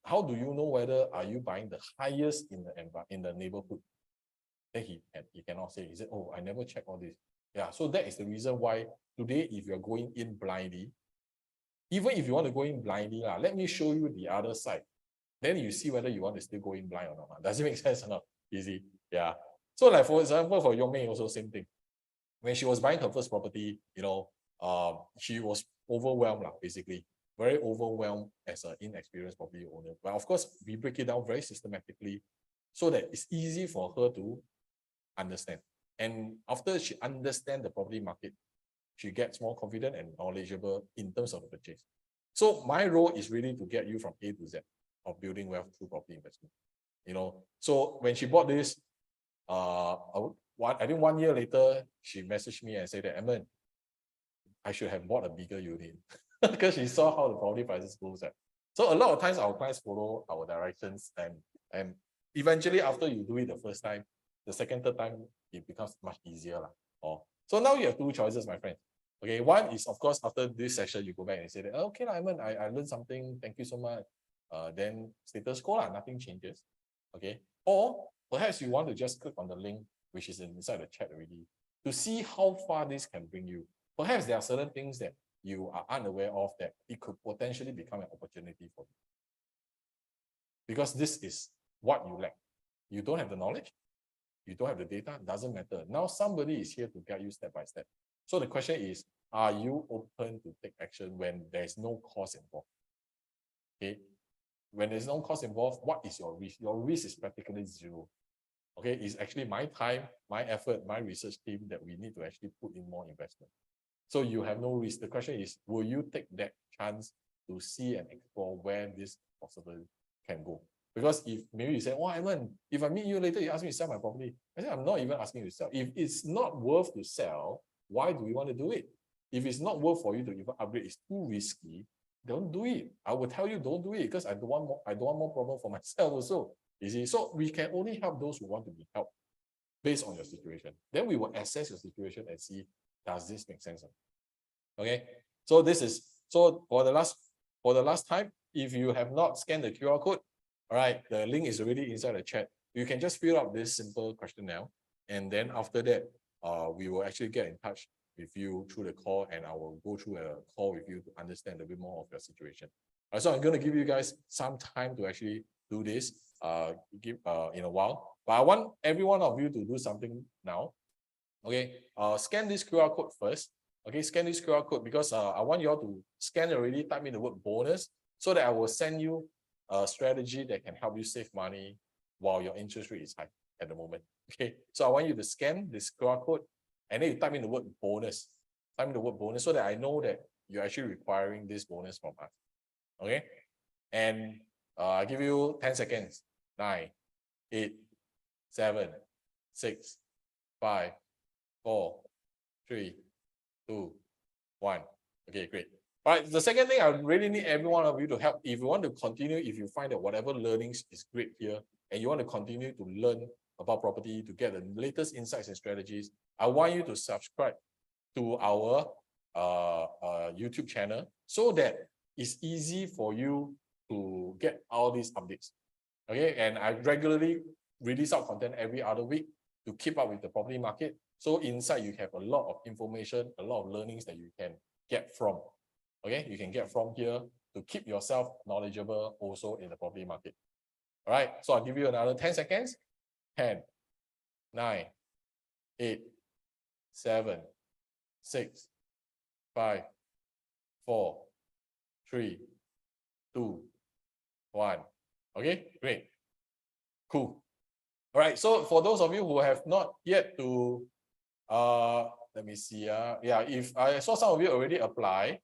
How do you know whether are you buying the highest in the neighborhood? Then he cannot say. He said, oh, I never check all this. Yeah, so that is the reason why today, if you're going in blindly, even if you want to go in blindly, let me show you the other side. Then you see whether you want to still go in blind or not. Does it make sense or not? Easy. Yeah. So like, for example, for Yong Mei also same thing. When she was buying her first property, she was overwhelmed, basically. Very overwhelmed as an inexperienced property owner. But of course, we break it down very systematically so that it's easy for her to understand. And after she understands the property market, she gets more confident and knowledgeable in terms of the purchase. So my role is really to get you from A to Z of building wealth through property investment. So when she bought this, I think 1 year later, she messaged me and said that, Edmund, I should have bought a bigger unit because she saw how the property prices goes at. So a lot of times our clients follow our directions, and eventually after you do it the first time, the second, third time, it becomes much easier. So now you have two choices, my friend. Okay, one is, of course, after this session, you go back and say that, okay, Edmund, I learned something, thank you so much. Then status quo, nothing changes. Okay, or perhaps you want to just click on the link, which is inside the chat already, to see how far this can bring you. Perhaps there are certain things that you are unaware of that it could potentially become an opportunity for you. Because this is what you lack. You don't have the knowledge, you don't have the data, doesn't matter. Now somebody is here to guide you step by step. So the question is, are you open to take action when there's no cost involved? Okay. When there's no cost involved, what is your risk? Your risk is practically zero. Okay, it's actually my time, my effort, my research team that we need to actually put in more investment. So you have no risk. The question is, will you take that chance to see and explore where this possibly can go? Because if maybe you say, oh, Edmund, if I meet you later, you ask me to sell my property. I say, I'm not even asking you to sell. If it's not worth to sell, why do you want to do it? If it's not worth for you to even upgrade, it's too risky, don't do it. I will tell you, don't do it because I don't want more problem for myself also. You see, so we can only help those who want to be helped based on your situation. Then we will assess your situation and see, does this make sense? Okay. So for the last time, if you have not scanned the QR code, all right, the link is already inside the chat. You can just fill out this simple question now, and then after that, we will actually get in touch with you through the call, and I will go through a call with you to understand a bit more of your situation. All right, so I'm going to give you guys some time to actually do this in a while, but I want every one of you to do something now. Okay, scan this QR code first. Okay, scan this QR code because I want you all to scan already, type in the word bonus, so that I will send you a strategy that can help you save money while your interest rate is high at the moment. Okay, so I want you to scan this QR code and then you type in the word bonus. Type in the word bonus so that I know that you're actually requiring this bonus from us. Okay, and I give you 10 seconds. 9, 8, 7, 6, 5, 4, 3, 2, 1. Okay, great. All right, the second thing, I really need every one of you to help. If you want to continue, if you find that whatever learnings is great here, and you want to continue to learn about property, to get the latest insights and strategies, I want you to subscribe to our YouTube channel so that it's easy for you to get all these updates. Okay, and I regularly release out content every other week to keep up with the property market. So inside you have a lot of information, a lot of learnings that you can get from. Okay, you can get from here to keep yourself knowledgeable also in the property market. All right, so I'll give you another 10 seconds. 10, 9, 8, 7, 6, 5, 4, 3, 2, 1. Okay, great. Cool. All right, so for those of you who have not yet to, let me see. Yeah, if I saw some of you already apply,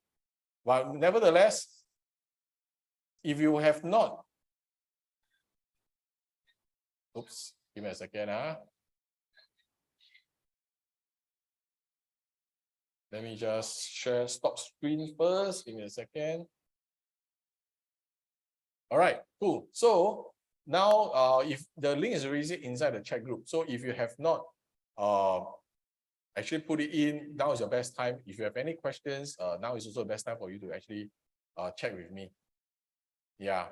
but nevertheless, if you have not, oops, give me a second. Let me just share stop screen first. Give me a second. All right, cool. So now, if the link is already inside the chat group, so if you have not actually put it in, now is your best time. If you have any questions, now is also the best time for you to actually check with me. Yeah.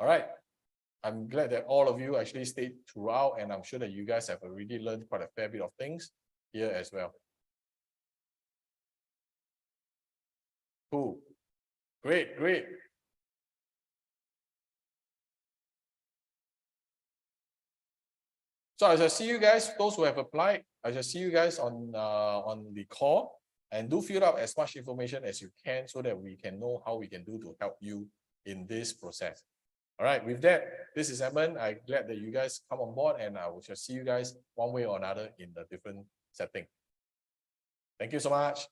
All right. I'm glad that all of you actually stayed throughout, and I'm sure that you guys have already learned quite a fair bit of things here as well. Cool. Great, great. So I shall see you guys, those who have applied, I shall see you guys on the call, and do fill out as much information as you can so that we can know how we can do to help you in this process. All right, with that, this is Edmund. I'm glad that you guys come on board, and I will just see you guys one way or another in the different setting. Thank you so much.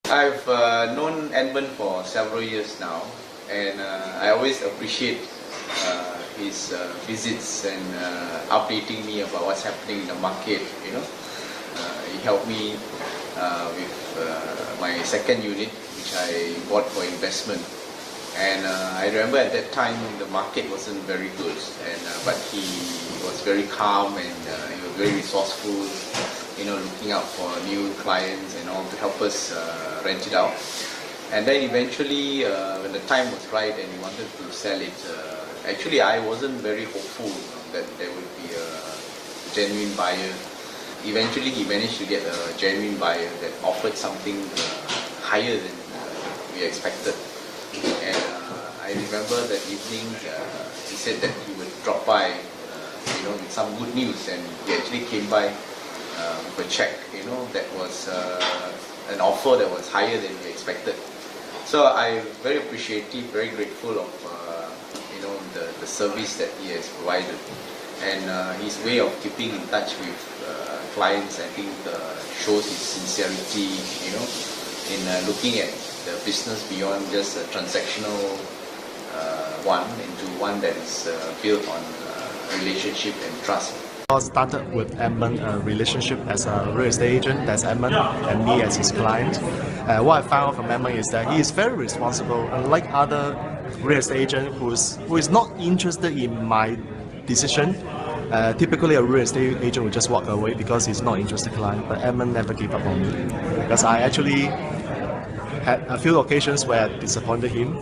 I've known Edmund for several years now, and I always appreciate his visits and updating me about what's happening in the market. You know, he helped me with my second unit, which I bought for investment. And I remember at that time the market wasn't very good, and but he was very calm, and he was very resourceful. You know, looking out for new clients and all to help us rent it out. And then eventually, when the time was right and he wanted to sell it, actually I wasn't very hopeful that there would be a genuine buyer. Eventually he managed to get a genuine buyer that offered something higher than we expected. And I remember that evening he said that he would drop by, you know, with some good news, and he actually came by with a check, you know, that was an offer that was higher than we expected. So I'm very appreciative, very grateful of you know, the service that he has provided, and his way of keeping in touch with clients, I think shows his sincerity, you know, in looking at the business beyond just a transactional one into one that is built on relationship and trust. I started with Edmund a relationship as a real estate agent. That's Edmund, and me as his client. What I found out from Edmund is that he is very responsible, unlike other real estate agent who is not interested in my decision. Typically a real estate agent will just walk away because he's not interested client, but Edmund never gave up on me. Because I actually had a few occasions where I disappointed him,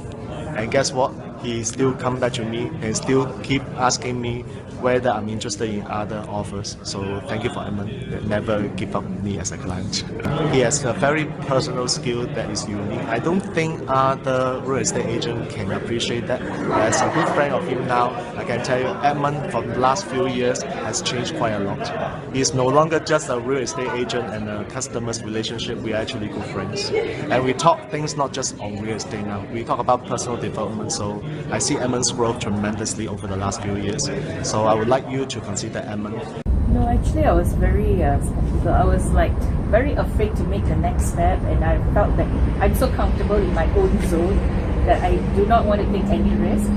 and guess what? He still come back to me and still keep asking me whether I'm interested in other offers. So thank you for Edmund that never give up on me as a client. He has a very personal skill that is unique. I don't think other real estate agent can appreciate that. As a good friend of him now, I can tell you Edmund for the last few years has changed quite a lot. He is no longer just a real estate agent and a customer's relationship. We are actually good friends. And we talk things not just on real estate now. We talk about personal development. So I see Edmund's growth tremendously over the last few years. So I would like you to consider Edmund. No, actually I was very skeptical. I was like very afraid to make the next step, and I felt that I'm so comfortable in my own zone that I do not want to take any risk.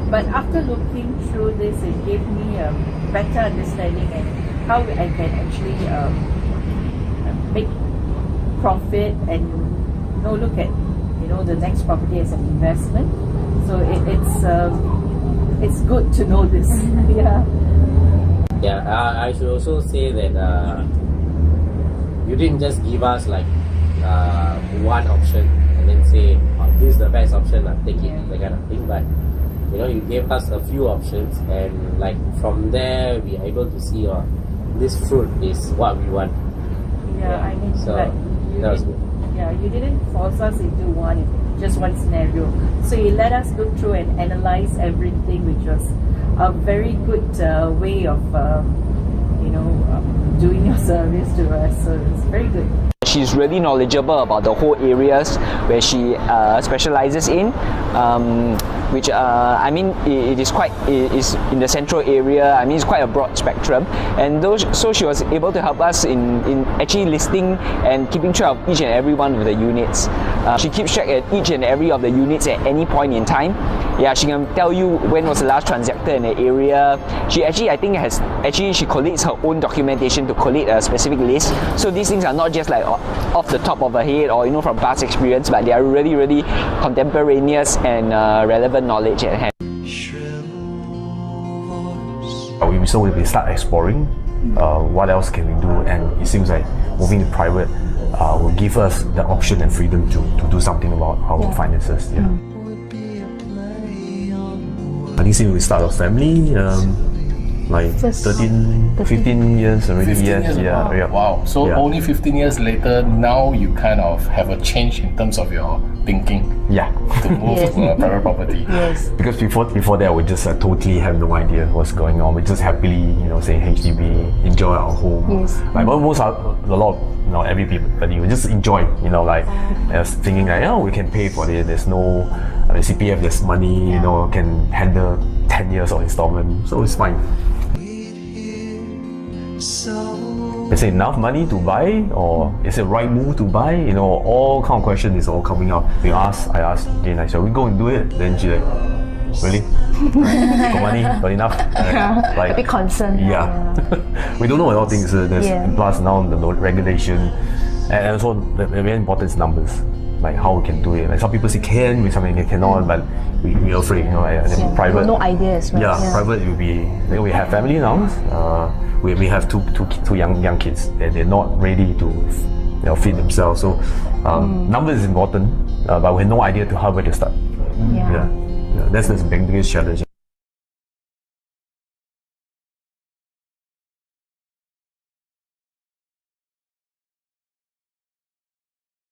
But after looking through this, it gave me a better understanding and how I can actually make profit and look at the next property as an investment. So it's good to know this. Yeah. Yeah, I should also say that you didn't just give us like one option and then say, oh, this is the best option, take it, that kind of thing. But you gave us a few options, and like from there we are able to see, this fruit is what we want. Yeah, I mean, so that was good. Yeah, you didn't force us into just one scenario. So you let us look through and analyze everything, which was a very good way of doing your service to us. So it's very good. She's really knowledgeable about the whole areas where she specializes in, which I mean it is in the central area. I mean it's quite a broad spectrum, and so she was able to help us in actually listing and keeping track of each and every one of the units. She keeps track at each and every of the units at any point in time. Yeah, she can tell you when was the last transactor in the area. She actually, I think, she collates her own documentation to collate a specific list. So these things are not just like off the top of her head or from past experience, but they are really, really contemporaneous and relevant knowledge at hand. We start exploring what else can we do, and it seems like moving to private will give us the option and freedom to do something about our finances. Yeah. I think since we start our family, like 15 years already. 15 years, yeah. Wow. So only 15 years later, now you kind of have a change in terms of your thinking. Yeah. To move to a private property. Yes. Because before that, we just totally have no idea what's going on. We just happily, saying HDB, enjoy our home. Yes. Like a lot of, everybody we just enjoy. Thinking like, we can pay for it. There's no CPF. There's money. Can handle 10 years of installment, so it's fine. Is it enough money to buy, or is it the right move to buy? All kind of questions is all coming up. I asked Jane, shall we go and do it? Then she like, really? Got money? Got enough? A bit concerned. Yeah. We don't know a lot of things. Plus now the regulation, and also the very important is numbers. Like how we can do it. Like some people say can, with something they cannot, but we're afraid. Private. No idea as well. Yeah, private will be. We have family now. We have two young kids. They're not ready to feed themselves. So numbers is important, but we have no idea to how to start. Yeah. That's the biggest challenge.